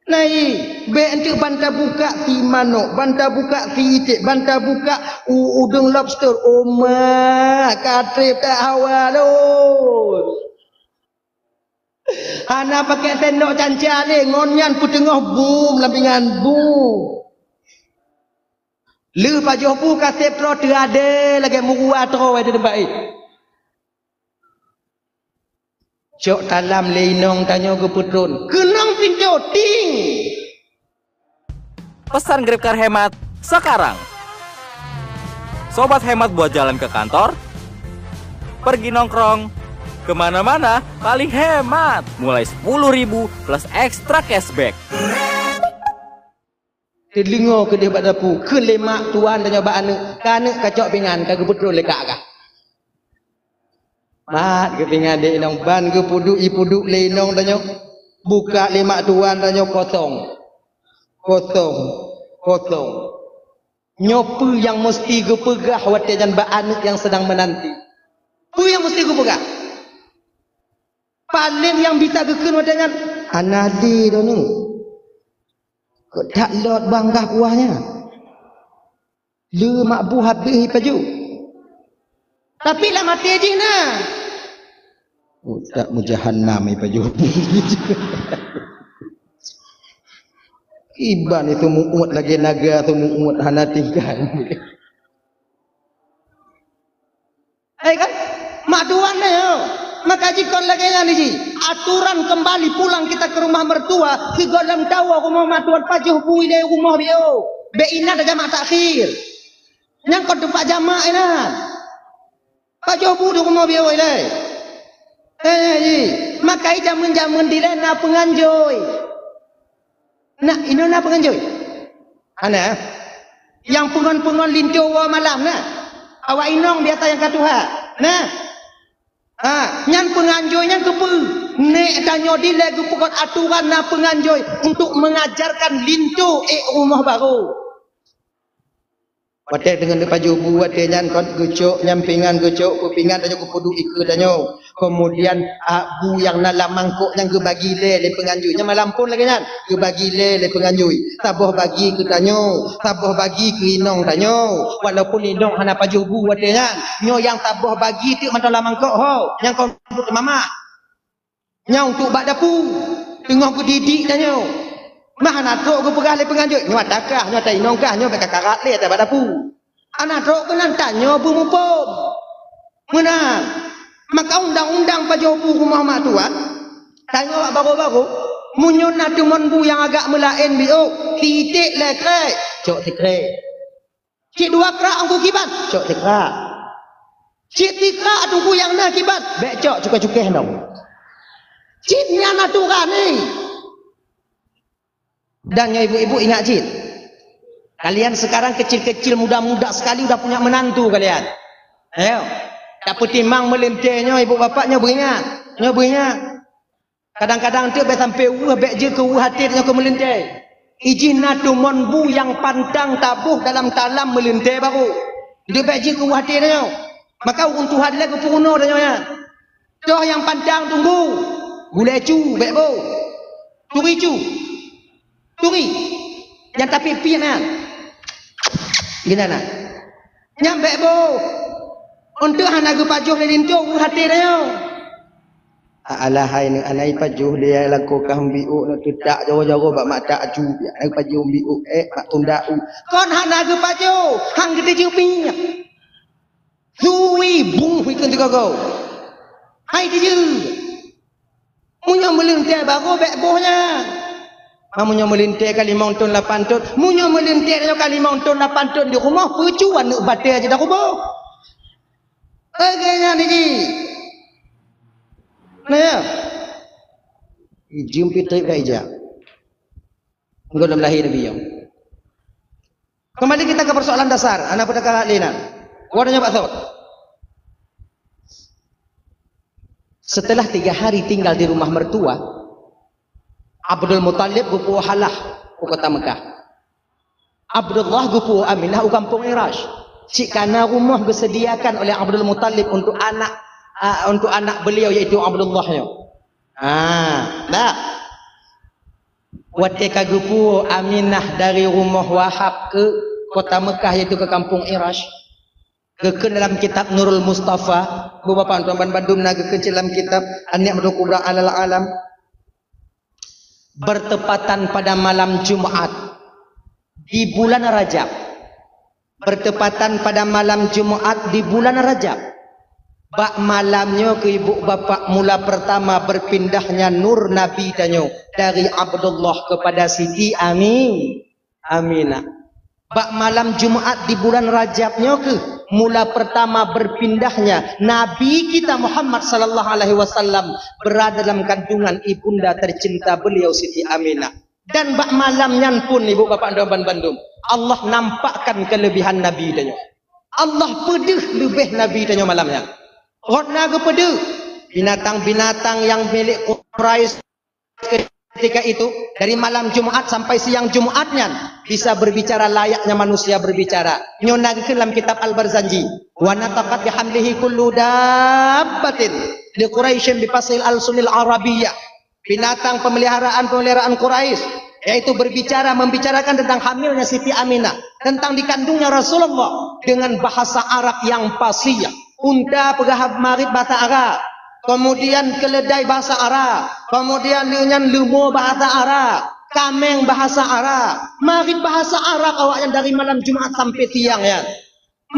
Nai, be ente banta buka si manok, banta buka si itik, banta buka udang lobster. Oma, katrip tak hawa lo. Hana pakai sendok cancar ni, ngonyan putengah boom, lampingan boom. Lu pajuh pu kasih pro terade lagi murua tro di tempat ini. Cok dalam lenong tanya ke putron kenang pinjau ting pesan GrabCar hemat sekarang sobat hemat buat jalan ke kantor pergi nongkrong kemana-mana paling hemat mulai 10.000 plus ekstra cashback telingo ke dia pada pu ke lemak tuan tanya ba anak kanak kacok pingan ke putron lekak kah mat ke pingan dek nong ban ke puduk ipuduk lenong tanya buka lemak tuan tanya kosong nyopu yang mesti ke pegah wate jan ba anak yang sedang menanti pu yang mesti ke pegah paling yang bisa geken wate jan anadi tu ni kok tak lot bangkah kuahnya lu mak bu habis paju tapi lah mati aja nah tak mujahannam paju iban itu muut lagi naga atau muut hana tinggal kan mak tuan ni maka jika lagi yang ni aturan kembali pulang kita ke rumah mertua si dalam tahu rumah mak tuan pajuh bui dia rumah dia be ina dah jamak takhir yang kau tempat jamak ina pajuh bu di rumah dia ni Makai jamun-jamun di lena penganjoy. Nak ini na penganjoy. Ana yang pengon-pengon lintu wa malam na. Awak inong di atas yang katuha. Nah. Nyan penganjoy nyan kepu. Nek tanyo di lagu pokok aturan na penganjoy untuk mengajarkan lintu rumah baru. Wadah dengan baju buat nyan kon gecok nyampingan gecok kupingan tanyo kupudu ikut tanyo. Kemudian bu yang dalam mangkuk yang ke bagi le penganjuy nya malam pun lagi nyan ke bagi le penganjuy taboh bagi ke tanyo taboh bagi ke inong tanyo walaupun inong hana baju bu wadah nyan nyo yang taboh bagi tu dalam mangkuk ho yang kon mama nya untuk bak dapu tengah ku didik tanyo mah nak tok ke pegah le penganjuy nyo adakah nyo ta inong kah nyo bak karat le ta bak dapu anak tok kenan tanyo bu mupom menang. Maka undang-undang pajopu rumah mak tuan tanya awak baru-baru munyon nak bu yang agak melain biok titik lekrek cok tikrek cik dua kerak angku kibat cok tikrak cik tikrak tunggu yang nak kibat bek cok cukai-cukai dong cik ni anak tuan ni dan ya ibu-ibu ingat cik kalian sekarang kecil-kecil muda-muda sekali udah punya menantu kalian ayo tak pertimbang melintihnya ibu bapaknya beringat. Kadang-kadang tu sampai sampai bek je ke hati dia ke melintih. Izin natu monbu yang pantang tabuh dalam talam melintih baru. Dia bek je ke hati dia. Maka untuk Tuhan lagi puno dia. Toh yang pantang tunggu. Gulai cu bek bo. Turi cu. Turi. Yang tapi pian. Gimana? Nyambek bo. Untuk anak pajuh lelin tu hati dia. Alah hai ni anak pajuh dia laku kah biu nak tidak jauh-jauh bak mak tak aju anak pajuh biu mak tundau. Kon anak pajuh hang gede jupi. Suwi bung hui kan juga kau. Hai dia. Munyo melintir baru bek bohnya. Munyo melintir kali mountain 8 ton. Munyo melintir kali mountain 8 ton di rumah percuan nak batai aja dah rumah. Agaknya ni. Nah ya. Jumpi trip dah ija. Engkau dah lahir biang. Kembali kita ke persoalan dasar. Anak pada kakak Lina. Warnanya Pak Thor. Setelah 3 hari tinggal di rumah mertua, Abdul Muttalib gupu halah ke kota Mekah. Abdullah gupu Aminah ke kampung Irash. Cikana rumah disediakan oleh Abdul Muttalib untuk anak beliau yaitu Abdullahnya. Dah. Watika gupu Aminah dari rumah Wahab ke kota Mekah yaitu ke kampung Irash. Ke dalam kitab Nurul Mustafa, beberapa tuan Bandung naga ke dalam kitab An-Ni'matul Kubra Alal Alam. Bertepatan pada malam Jumat di bulan Rajab. Bertepatan pada malam Jumaat di bulan Rajab. Bak malamnya ke ibu bapa mula pertama berpindahnya nur Nabi tanyo dari Abdullah kepada Siti Aminah. Bak malam Jumaat di bulan Rajabnya ke mula pertama berpindahnya Nabi kita Muhammad sallallahu alaihi wasallam berada dalam kandungan ibunda tercinta beliau Siti Aminah. Dan bak malamnya pun ibu bapa dan Bandung Allah nampakkan kelebihan Nabi tanya. Allah pedih lebih Nabi tanya malamnya. Rotna ke pedih. Binatang-binatang yang milik Quraisy ketika itu dari malam Jumat sampai siang Jumatnya bisa berbicara layaknya manusia berbicara. Nyona ke dalam kitab Al-Barzanji. Wa nataqat bihamlihi kullu dabbatin li Quraisyin bi fasil al-sunil arabiyyah. Binatang pemeliharaan Quraisy yaitu membicarakan tentang hamilnya Siti Aminah, tentang dikandungnya Rasulullah dengan bahasa Arab yang fasih. Unta pegahab marid bahasa Arab, kemudian keledai bahasa Arab, kemudian dengan lumo bahasa Arab, kameng bahasa Arab, marid bahasa Arab awaknya dari malam Jumat sampai siang ya.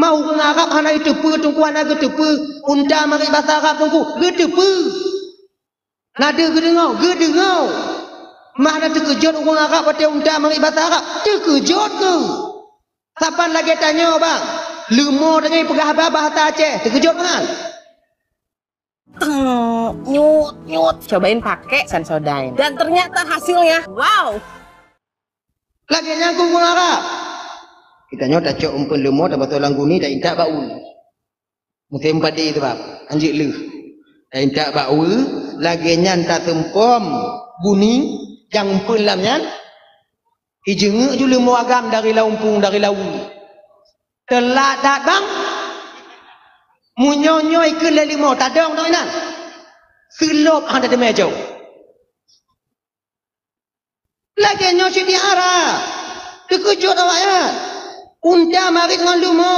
Mau ke Arab hana itu tunggu hana getepu, unta marid bahasa Arab tunggu getepu. Nada gedengau. Mana terkejut orang Arab pada unta mari bahasa Arab? Terkejut ke? Siapa lagi tanya bang? Lumo dengan pegah bahasa Aceh. Terkejut kan? Nyut nyut. Cobain pakai Sensodyne. Dan ternyata hasilnya wow. Lagi nyangkung kulara. Kita nyota cok umpun lemo dapat tulang guni dah intak bau. Mungkin padi itu bab. Anjik lu. Dah intak bau lagi nyanta tempom guni yang umpun lamnya. Ijeng ju lemo agam dari laumpung dari lau. Telah dak bang. Munyonyoy ke lelimo tadong tu inan. Selop ada di meja. Lagi nyosi di arah. Terkejut awaknya. Unda mari dengan lumo.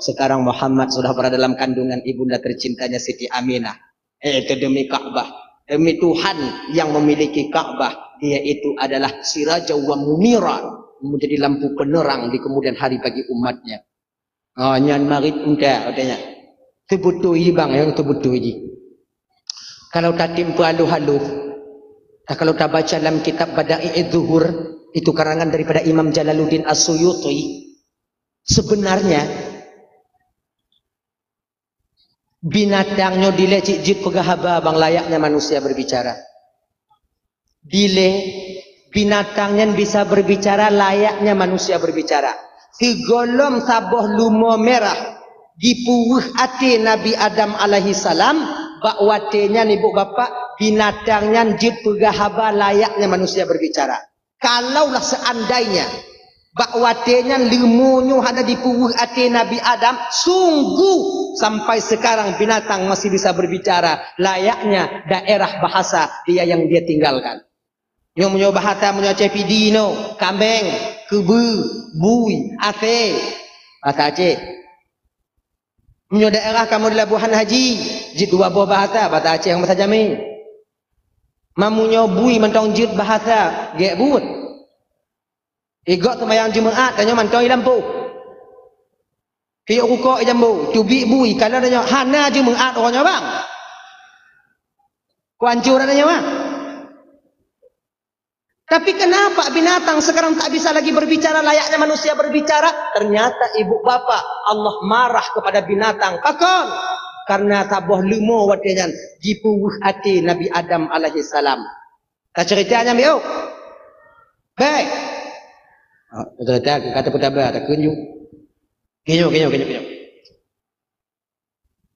Sekarang Muhammad sudah berada dalam kandungan ibunda tercintanya Siti Aminah. Itu demi Ka'bah. Demi Tuhan yang memiliki Ka'bah. Dia itu adalah sirajah wa muniran. Menjadi lampu penerang di kemudian hari bagi umatnya. Oh, nyan marit unda katanya. Itu butuh bang yang itu butuh ji. Kalau tak timpa haluh-haluh. Kalau tak baca dalam kitab Bada'i Zuhur. Itu karangan daripada Imam Jalaluddin As-Suyuti. Sebenarnya binatangnya dile cik pegahaba bang layaknya manusia berbicara. Dile binatangnya bisa berbicara layaknya manusia berbicara. Sigolom saboh lumo merah dipuwuh ate Nabi Adam alaihi salam bakwatenya ibu bapak binatangnya jid pegahaba layaknya manusia berbicara. Kalaulah seandainya bakwatenya lemunyo ada dipuwuh ate Nabi Adam, sungguh sampai sekarang binatang masih bisa berbicara layaknya daerah bahasa dia yang dia tinggalkan. Yang menyo bahasa menyo CPD no, kambing, kebu, bui, ate, bahasa Aceh. Menyo daerah kamu di Labuhan Haji, jid dua buah bahasa Aceh yang bahasa Jamil. Mamunyo bui mentong jid bahasa gek but. Igok semayang Jumaat tanya mantoi lampu. Piuk rukuk jambu, tubi bui kalau tanya hana Jumaat orangnya bang. Kuancur adanya bang. Tapi kenapa binatang sekarang tak bisa lagi berbicara layaknya manusia berbicara? Ternyata ibu bapa Allah marah kepada binatang. Pakon. Karena tabuh limo wadian jipuh hati Nabi Adam alaihi salam. Tak ceritanya biu. Baik. Cerita kata putaba tak kunjung. Kinyo.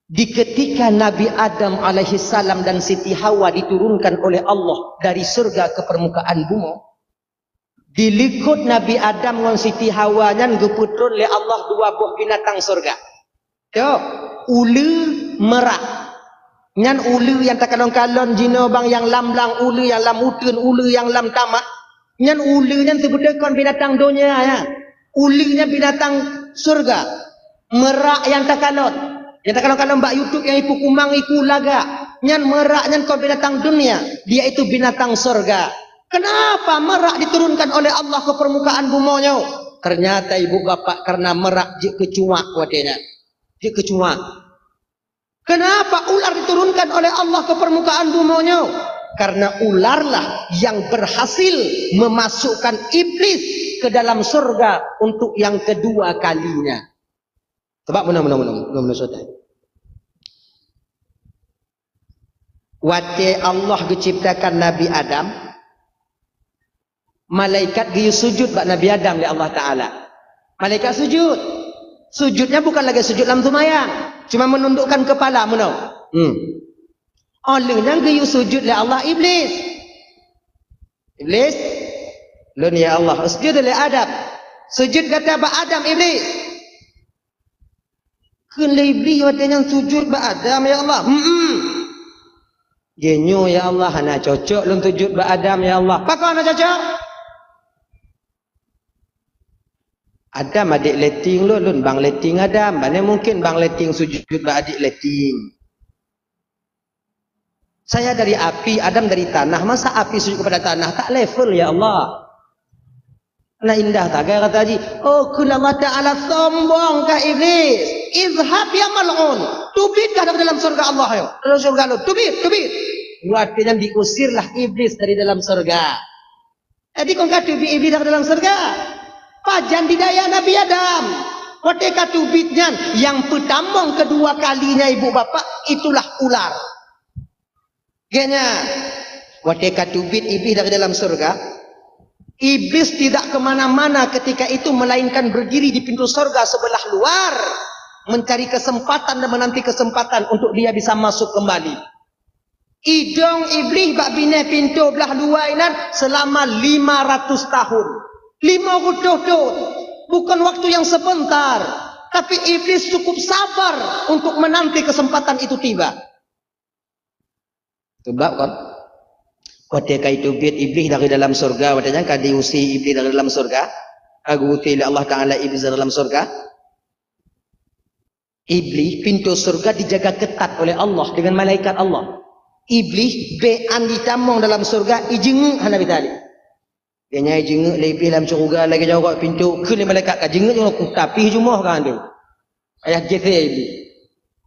Di ketika Nabi Adam alaihi salam dan Siti Hawa diturunkan oleh Allah dari surga ke permukaan bumi, dilikut Nabi Adam dengan Siti Hawa nyan geputrun oleh Allah dua buah binatang surga. Yo, ulu merak. Nyan ulu yang tak kalon-kalon jino bang yang lam-lang ulu yang lam utun ulu yang lam tamak. Nyan ulu nyan sebutkan binatang dunia ya. Ulinya binatang surga. Merak yang tak kalon. Yang tak kalau mbak YouTube yang ipu kumang iku laga. Nyan merak nyan kau binatang dunia. Dia itu binatang surga. Kenapa merak diturunkan oleh Allah ke permukaan bumonya? Ternyata ibu bapak karena merak jik kecuak wadenya. Jik kecuak. Kenapa ular diturunkan oleh Allah ke permukaan bumonya? Karena ularlah yang berhasil memasukkan iblis ke dalam surga untuk yang kedua kalinya. Sebab mana saudara. Waktu Allah menciptakan Nabi Adam, malaikat dia sujud bak Nabi Adam oleh Allah Taala. Malaikat sujud. Sujudnya bukan lagi sujud dalam sembahyang, cuma menundukkan kepala menau. Olehnya dia sujud oleh Allah iblis. Iblis, lun ya Allah, sujud oleh Adam. Sujud kata bak Adam iblis. Kena iblis wadanya sujud bak Adam ya Allah. Genyo ya Allah, hana cocok lun sujud bak Adam ya Allah. Pakau hana cocok? Adam adik leting lun bang leting Adam. Mana mungkin bang leting sujud bak adik leting. Saya dari api, Adam dari tanah. Masa api sujud kepada tanah? Tak level ya Allah. Nah indah tak kata Haji. Oh kul Allah Ta'ala sombong kah iblis. Izhab ya mal'un. Tubitkah dalam surga Allah ya. Dalam surga lu. Tubit. Artinya diusirlah iblis dari dalam surga. Jadi kau kata tubit iblis dari dalam surga. Pajan didaya Nabi Adam. Ketika tubitnya yang pertama kedua kalinya ibu bapak itulah ular. Genya, watika tubit iblis dari dalam surga. Iblis tidak kemana-mana ketika itu melainkan berdiri di pintu surga sebelah luar, mencari kesempatan dan menanti kesempatan untuk dia bisa masuk kembali. Idong iblis bak bina pintu belah luar ini selama 500 tahun. 500 tahun. Bukan waktu yang sebentar. Tapi iblis cukup sabar untuk menanti kesempatan itu tiba. Sebab kan, ketika itu bid iblis dari dalam surga, wadahnya kan diusir iblis dari dalam surga. Aguti Allah Ta'ala iblis dari dalam surga. Iblis, pintu surga dijaga ketat oleh Allah dengan malaikat Allah. Iblis be'an ditamong dalam surga, ijenguk hana bitali. Dia nyai jenguk iblis dalam surga lagi jauh kat pintu, ke malaikat ka jenguk jenguk tapi jumuh kan tu. Ayah gitu iblis.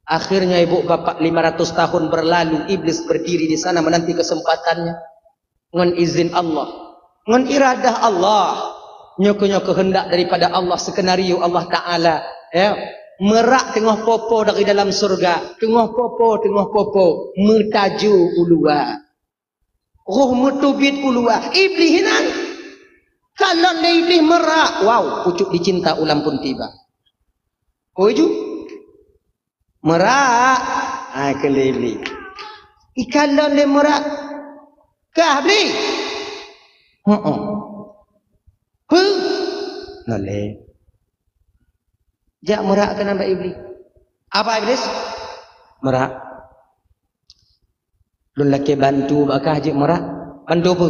Akhirnya ibu bapak 500 tahun berlalu, iblis berdiri di sana menanti kesempatannya. Ngon izin Allah, ngon iradah Allah, nyoko-nyoko hendak daripada Allah, skenario Allah Ta'ala, ya, merak tengah popo dari dalam surga, tengah popo, metaju ulua, roh metubit ulua, iblis hilang, kalau iblis merak, wow, pucuk dicinta ulam pun tiba, oju, merak, kena iblis, ikalan le merak, kah beli? Noleh. Jak merak ke nampak iblis. Apa iblis? Merak. Lun laki bantu bakah je merak. Bantu apa?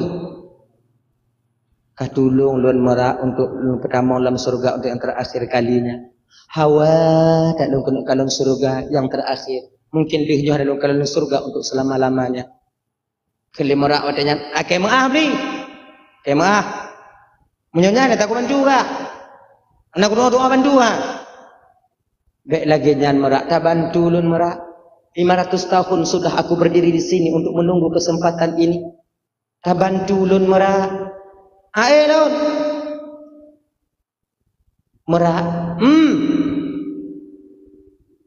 Kah tolong lun merak untuk lun pertama dalam surga untuk yang terakhir kalinya. Hawa tak lun kena kalon surga yang terakhir. Mungkin dia ada lun kalon surga untuk selama-lamanya. Kelimerak wadahnya, akai maaf ni, akai maaf, menyonya tak aku bantu kah? Anak doa bantu kah? Baik lagi jangan merak, tak bantu lun merak. 500 tahun sudah aku berdiri di sini untuk menunggu kesempatan ini. Tak bantu lun merak. Lun merak,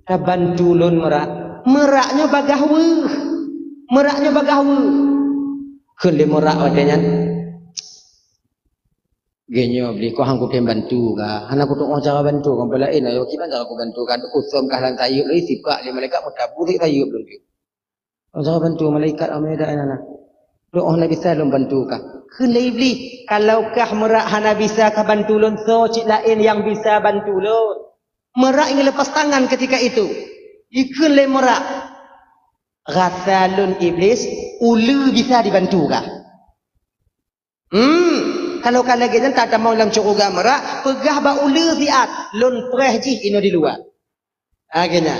tak bantu lun merak. Meraknya bagahwe, meraknya bagahwe. Kele merak wadahnya. Genyo beli kau hangku kan bantu kah? Anak aku tu orang cara bantu kan pelain ayo kita cara aku bantu kan usum kah lan tayub lagi tiba le malaikat mutabur tayub dulu. Orang cara bantu malaikat ameda anak. Doa Nabi sallam bantu kah? Kele iblis kalau kah merak hana bisa kah bantu lun so cik lain yang bisa bantu lun. Merak ingin lepas tangan ketika itu. Ikele merak. Rasalun iblis ulu bisa dibantu kah? Kalau lagi tak ada mau dalam syurga merak, pegah ba ulu ziat, lun preh ji ino di luar. Akhirnya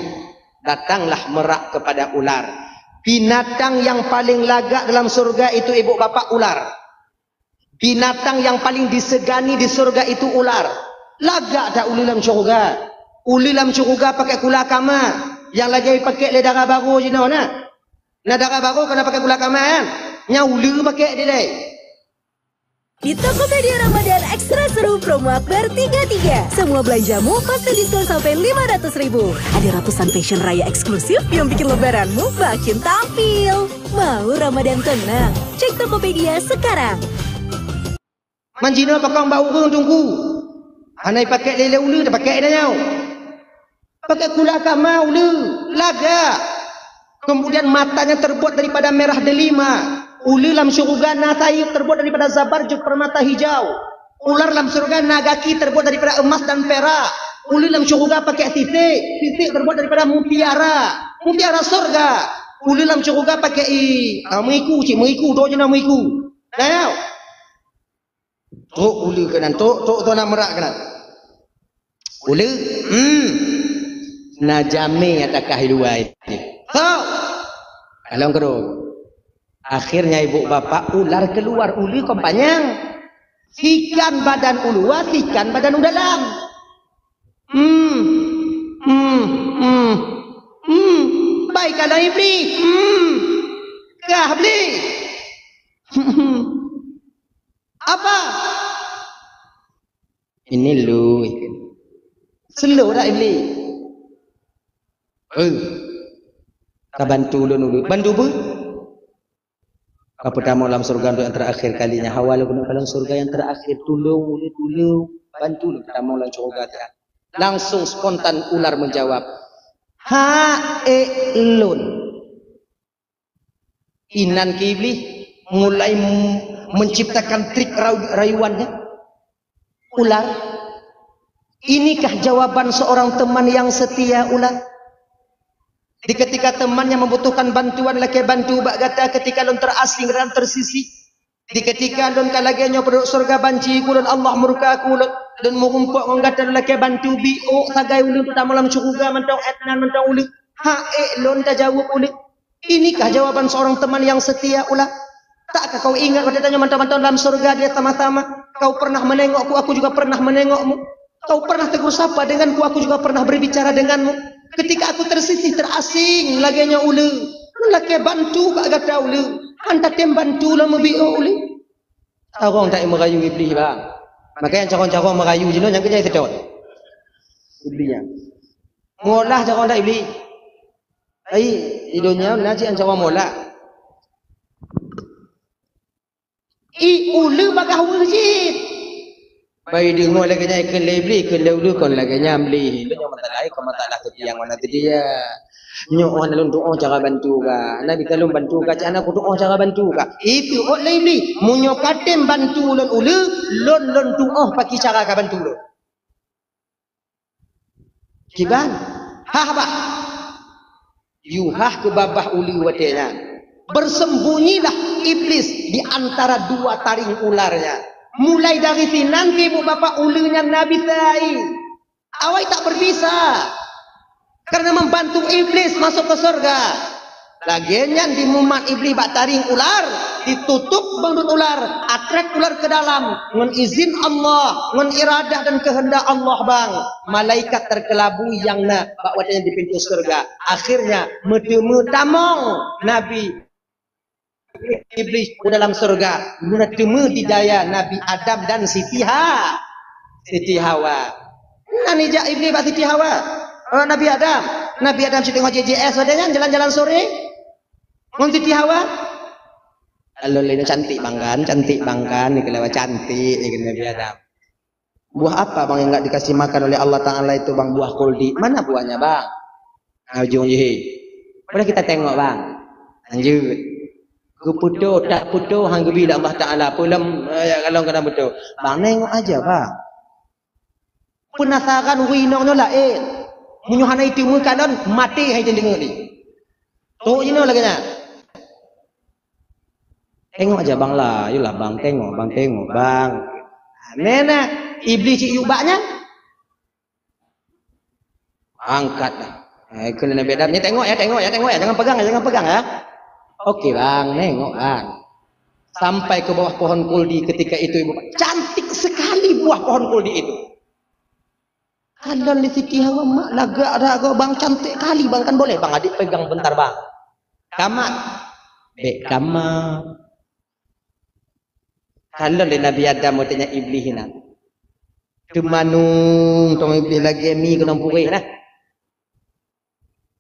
datanglah merak kepada ular. Binatang yang paling lagak dalam surga itu ibu bapak ular. Binatang yang paling disegani di surga itu ular. Lagak tak ulu dalam syurga. Ulu dalam syurga pakai kula kama. Yang lagi pakai ledara baru je nak. Nah darah baru kena pakai gula kamar kan? Nyaulu pakai dia deh. Di Tokopedia Ramadan Ekstra Seru Promo Akbar 33. Semua belanjamu pasti diskon sampai 500.000. Ada ratusan fashion raya eksklusif yang bikin lebaranmu makin tampil. Mau Ramadan tenang? Cek Tokopedia sekarang. Manjino pakang bau urung tunggu. Anai pakai lele ulu dah pakai dah nyau. Pakai gula kamar ulu. Laga. Kemudian matanya terbuat daripada merah delima. Ulu dalam syurga natayib terbuat daripada zabarjud permata hijau. Ular dalam syurga nagaki terbuat daripada emas dan perak. Ulu dalam syurga pakai titik. Titik terbuat daripada mutiara. Mutiara surga. Ulu dalam syurga pakai mengiku cik. Mengiku. Tok je nak mengiku. Dah. Tok ulu kanan. Tok nak merak kanan. Ulu. Najami atakah hiduai. Kalau keruk. Akhirnya ibu bapak ular keluar. Ulu kau panjang. Sikan badan ulu. Sikan badan dalam. Baik kalau iblis. Kah beli. Apa? Ini lu. Slow dah iblis. Tak bantu lu. Bantu apa? Apa pertama dalam surga untuk yang terakhir kalinya. Hawa lu kena dalam surga yang terakhir. Tolong, bantu lu pertama dalam surga. Langsung spontan ular menjawab. Lun. Inan ke iblis mulai menciptakan trik rayuannya. Ular. Inikah jawaban seorang teman yang setia ular? Di ketika temannya membutuhkan bantuan, laki bantu bak kata ketika lon terasing dan tersisi. Di ketika lon kalagenya penduduk surga banci kulun Allah murka kulun dan mengumpuk mengata laki bantu bio sagai ulun pertama dalam surga mentau etnan mentau ulun. Lon tak jawab ulun. Inikah jawaban seorang teman yang setia ulah? Takkah kau ingat pada tanya mentau-mentau dalam surga dia sama-sama kau pernah menengokku, aku juga pernah menengokmu. Kau pernah tegur sapa denganku, aku juga pernah berbicara denganmu. Ketika aku tersisih terasing laginya ulu laki bantu bak kata ulu anta tem bantu lah mebio ulu orang tak merayu iblis bang makanya cara-cara merayu jenuh yang kerja sedot iblisnya ngolah cara tak iblis hidupnya nasi cara mola ulu bakal wujud bayi dengar lagi nya ikan lebih ke lalu kon lagi nya beli lu nyok masalah ke masalah yang mana tadi ya nyok orang lalu doa cara bantu ka nabi kalau bantu ka cana aku doa cara bantu ka itu oleh beli munyo katem bantu lon ulu lon doa pakai cara ka bantu lo kiban ba yuhah ke babah uli watenya bersembunyilah iblis di antara dua taring ularnya. Mulai dari si nanti bu bapak ulunya Nabi Sai. Awai tak berbisa. Karena membantu iblis masuk ke surga. Laginya di mumat iblis bak taring ular. Ditutup bandut ular. Atrek ular ke dalam. Ngen izin Allah. Ngen iradah dan kehendak Allah bang. Malaikat terkelabu yang nak bak wajahnya di pintu surga. Akhirnya metemu tamong Nabi iblis di dalam surga menetemu di daya Nabi Adam dan Siti Hawa. Nani jak iblis bak Siti Hawa. Nabi Adam tengok JJS wadanya jalan-jalan sore. Ngon Siti Hawa. Halo lena cantik bangkan ni kelewat cantik ni Nabi Adam. Buah apa bang yang enggak dikasih makan oleh Allah Taala itu bang buah kuldi. Mana buahnya bang? Ujung ye. Boleh kita tengok bang. Lanjut. Putu tak putu hang gebi Allah Taala pulam kalau kena betul. Bang nengok aja bang. Penasaran winongnya lah munyuhana itu mu kadon mati hai dengar ni. Tu ino lagi nak. Tengok aja bang lah, yulah bang tengok bang. Nena iblis yubaknya angkat dah. Kena Nabi Adam ni tengok ya jangan pegang ya. Okey bang, nengok kan. Sampai ke bawah pohon kuldi ketika itu ibu. Cantik sekali buah pohon kuldi itu. Kalau di Siti Hawa mak lagak bang cantik kali bang kan boleh bang adik pegang bentar bang. Kamat. Kamat. Kalau di Nabi Adam mau tanya iblis nak. Kemanung tong iblis lagi mi kena purih nah.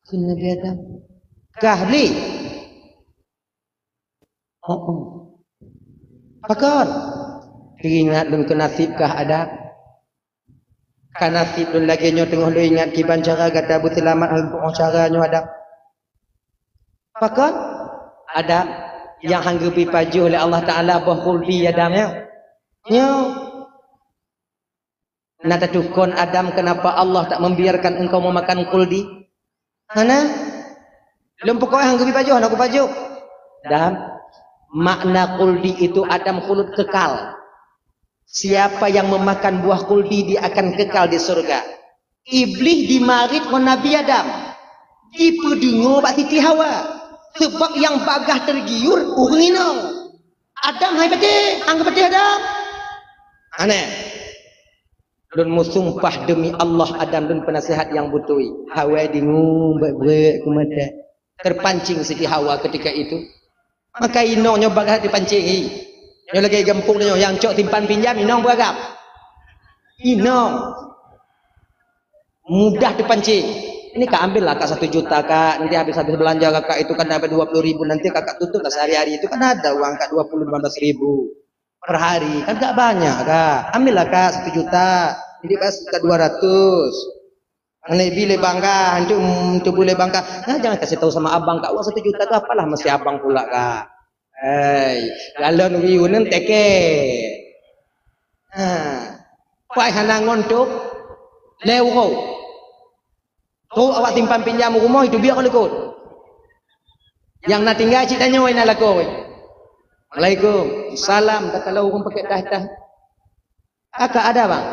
Ke Nabi Adam. Kahli. Pakar ingat dan kenasibkah ada kanasib dan lagi nyo tengah lu ingat kiban cara kata berselamat hal cara nyo ada pakar ada yang hanggepi pajuh oleh Allah Taala bah kulbi Adam nyo nata tukon Adam kenapa Allah tak membiarkan engkau memakan kuldi mana belum pokoknya hanggepi pajuh aku pajuh dan makna kuldi itu Adam khulud kekal. Siapa yang memakan buah kuldi dia akan kekal di surga. Iblis dimarit oleh Nabi Adam. Dipedengar bak Siti Hawa. Sebab yang bagah tergiur urinong. Adam hai patih, anggap patih Adam. Aneh. Dan musumpah demi Allah Adam dan penasihat yang butui. Hawa dengung baik-baik ke mata. Terpancing Siti Hawa ketika itu. Maka inong nyo bagah dipancing. Nyo lagi gempuk nyo yang cok timpan pinjam inong beragam. Inong mudah dipancing. Ini kak ambil lah kak 1 juta kak, nanti habis belanja kakak itu kan dapat 20.000, nanti kakak tutup lah sehari-hari itu kan ada uang kak 15.000 per hari, kan gak banyak kak, ambil lah kak 1 juta, jadi kak 200. Lebih bangga, itu boleh bangga. Nah, jangan kasih tahu sama abang kak, uang 1 juta itu apalah mesti abang pula kak. Galon wiunen teke. Pai hanangon tu, lewau. Tu awak timpan pinjam rumah itu biar kalau ikut. Yang nak tinggal cik tanya wai nak laku. Assalamualaikum. Salam kata lau orang pakai dah. Kakak ada bang?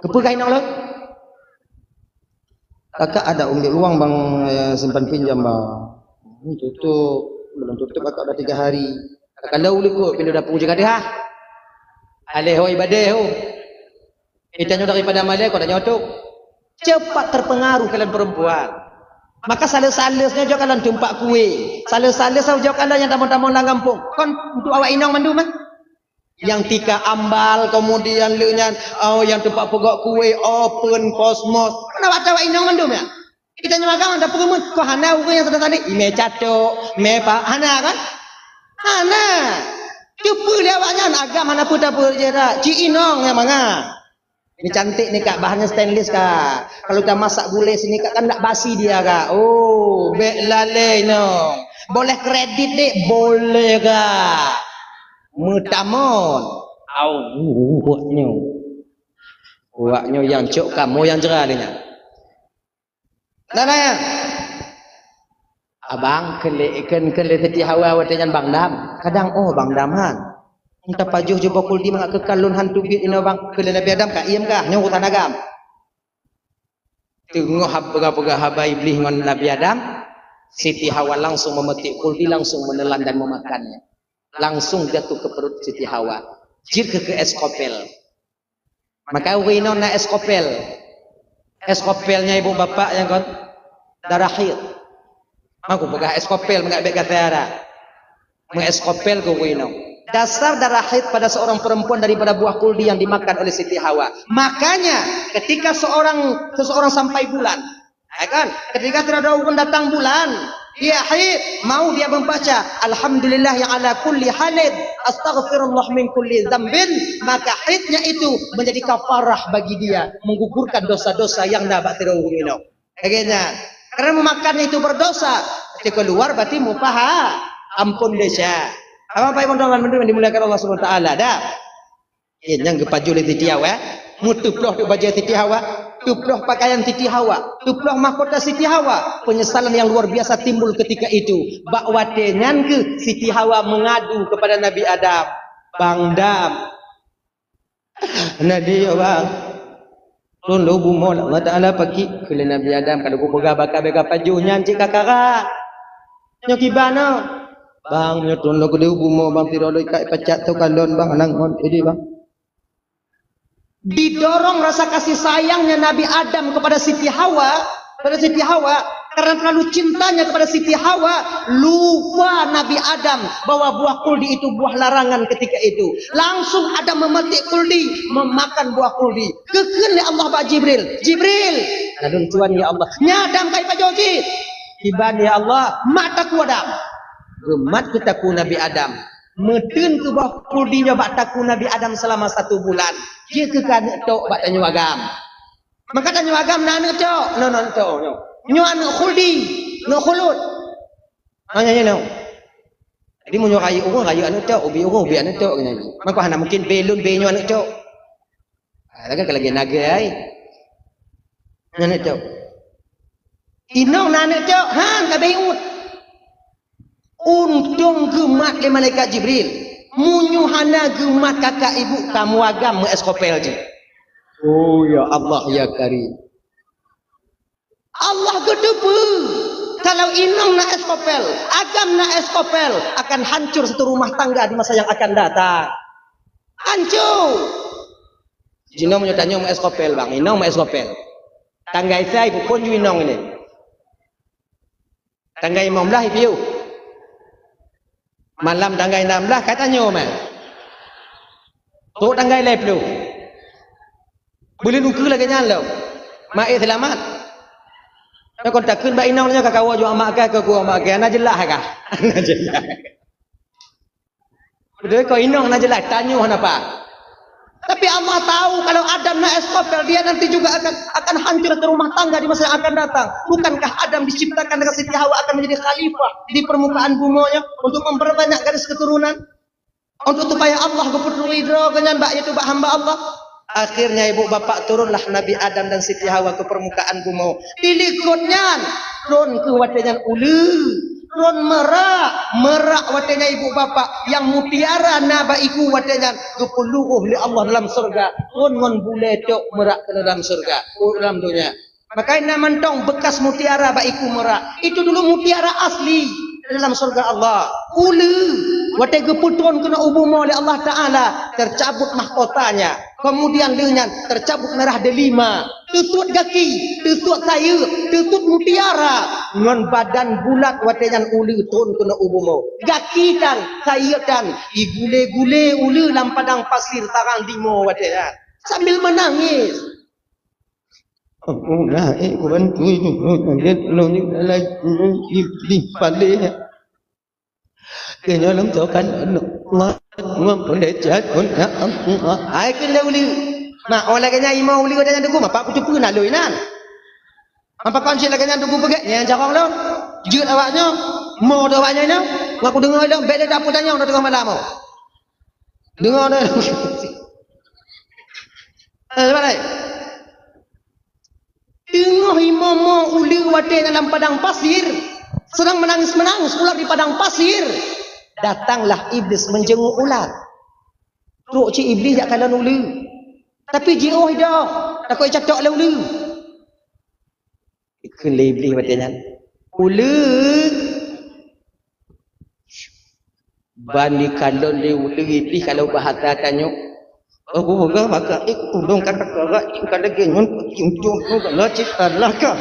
Kepegai nak lo? Kakak ada ambil uang bang, simpan pinjam bang. Ini tutup, belum tutup kakak dah 3 hari. Kakak lau ikut pindah dapur je kata. Aleh ho ibadah ho. Itanya daripada Malaysia kau dah nyotok. Cepat terpengaruh kalian perempuan. Maka sales-salesnya jauh kalian tumpak kue. Sales-sales jauh kalian yang tamu-tamu lang kampung. Kon untuk awak inong mandu mah. Yang tika ambal kemudian leunya yang tumpak pegok kue open kosmos. Kenapa awak inong mandu mah? Kita nyamakan ada pengemun. Kau hana uang yang tadi. Ime catok, me pak hana kan? Hana. Cepu dia awaknya agam mana putar berjera. Ci inong yang manga. Ini cantik nih kak, bahannya stainless kak. Kalau kita masak gulai sini kak kan tak basi dia kak. Oh, bek lale no. Boleh kredit dek, boleh kak. Mutamon. Buatnya yang cok kamu yang jerah dia. Nana ya. Abang kele teti hawa watenyan bang dam. Kadang bang daman. Entah pajuh je bakul di mangak kekalun hantu bit ina bang kele Nabi Adam kak iem kah nyaw hutan agam. Tengok pegah-pegah habai iblis dengan Nabi Adam. Siti Hawa langsung memetik kuldi, langsung menelan dan memakannya. Langsung jatuh ke perut Siti Hawa. Jir ke eskopel. Maka wino na eskopel. Eskopelnya ibu bapak yang kon darahir. Aku pegah eskopel mengak bek kata mengeskopel ke wino. Dasar darah haid pada seorang perempuan daripada buah kuldi yang dimakan oleh Siti Hawa. Makanya ketika seseorang sampai bulan, ya kan? Ketika tidak ada pun datang bulan, dia haid, mau dia membaca alhamdulillah yang ala kulli halid, astaghfirullah min kulli dzambin, maka haidnya itu menjadi kafarah bagi dia, menggugurkan dosa-dosa yang dapat terungkap. Akhirnya, karena memakannya itu berdosa, ketika keluar berarti mupaha, ampun dosa. Apa yang teman-teman dimuliakan Allah Subhanahu wa taala dah. Yang kepaju le Siti Hawa, mutuploh tu baju Siti Hawa, tuploh pakaian Siti Hawa, tuploh mahkota Siti Hawa. Penyesalan yang luar biasa timbul ketika itu. Bakwate ngan Siti Hawa mengadu kepada Nabi Adam. Bang Dam. Nabi bang. Tolong bumo Allah Taala pagi ke Nabi Adam kada ku pegah bakal baju nyancik kakak. Nyokibana. Bang, nyotun lo kede ubumo bang tirolo ikai pecat tu kalon bang anang ini bang. Didorong rasa kasih sayangnya Nabi Adam kepada Siti Hawa, karena terlalu cintanya kepada Siti Hawa, lupa Nabi Adam bahwa buah kuldi itu buah larangan ketika itu. Langsung Adam memetik kuldi, memakan buah kuldi. Kekun ya Allah Pak Jibril. Lalu tuan ya Allah. Nyadam kai Pak Joji. Iban ya Allah, mataku Adam. Gemat ketaku Nabi Adam. Metun ke bawah kuldinya baktaku Nabi Adam selama 1 bulan. Dia kekan tok bak tanya agam. Maka tanya agam nak tok. No. Nyo anu kuldi, no khulud. Hanya no. Jadi munyo kayu anu tok, ubi anu tok nya. Maka hana mungkin belun benyo anu tok. Lagi lagi naga ai. Anu tok. Inong nanu tok, han ka beut. Untung gemat le malaikat Jibril. Munyuhana gemat kakak ibu kamu agam eskopel je. Oh ya Allah ya Karim. Allah gedepe. Kalau inong na eskopel, agam na eskopel, akan hancur satu rumah tangga di masa yang akan datang. Hancur. Jino menyutanya mau eskopel bang, inong mau eskopel. Tangga saya ibu pun inong ini. Tangga imam lah ibu. Malam tanggai 16 katanya mah. Tu tanggai lep lu. Boleh nuku lagi nyalo. Mai selamat. Nak kon takun ba inangnya ka kawa jo amak ka ku amak ka na jelas ka. Na jelas. Betul kau inang na jelas tanya apa? Tapi Allah tahu kalau Adam nak Israfil dia nanti juga akan hancur ke rumah tangga di masa yang akan datang. Bukankah Adam diciptakan dengan Siti Hawa akan menjadi khalifah di permukaan bumi untuk memperbanyak garis keturunan? Untuk supaya Allah keputus ridho dengan mbak itu mbak hamba Allah. Akhirnya ibu bapak turunlah Nabi Adam dan Siti Hawa ke permukaan bumi. Dilikutnya turun ke watenyan ulu. Ron merak watenya ibu bapak yang mutiara naba iku watenya kepuluh oleh Allah dalam surga. Ron bule tok merak ke dalam surga, dalam dunia. Makanya mentong bekas mutiara ba iku merak. Itu dulu mutiara asli dalam surga Allah. Ulu wate keputron kena ubuma oleh Allah Taala tercabut mahkotanya. Kemudian dengan tercabut merah delima. Tutut kaki, tutut sayur, tutut mutiara. Ngon badan bulat watenan ulu turun kena ubumo. Kaki dan sayur dan igule-gule ulu dalam padang pasir tarang dimo watenan. Sambil menangis. Oh nah, bantu lo ni di pale. Kena lam kan ngam boleh jat pun ai kena uli. Nah, oleh kena imau uli katanya dugu, apa aku cupu nak loinan. Apa kan sila kena dugu pakai? Yang cakap lo. Jut awaknya, mau awaknya ni. Aku dengar dah beda dapur tanya dah tengah malam. Dengar dah. Mana? Tengah imam uli wate dalam padang pasir. Sedang menangis-menangis ular di padang pasir. Datanglah iblis menjenguk ular. Teruk cik iblis tak kalah ulu. Tapi jauh dah. Tak kau catok lah ulu. Kelih iblis katanya. Ulu. Bani kalau le ulu iblis kalau bahasa tanya. Oh, enggak maka tolong kakak-kakak kada genyon cium-cium kalau cita lah kah.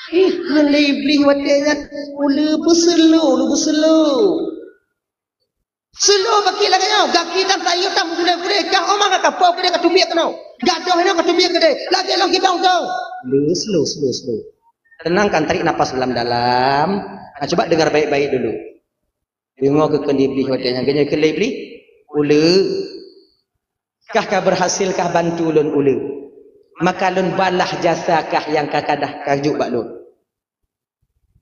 Kelih iblis katanya. Ulu berselo. Slow bagi lah kau. Gaki dan tayu tam boleh. Kau omang kau apa boleh kau tubiak kau. Gadoh ini kau tubiak kau. Lagi long kita kau. Slow. Tenangkan, tarik nafas dalam-dalam. Nah, coba dengar baik-baik dulu. Dengar ke kelibli watenya. Ganya kelibli. Ulu. Kah berhasilkah bantu lun ulu. Maka lun balah jasakah yang kakadah kajuk bak lun.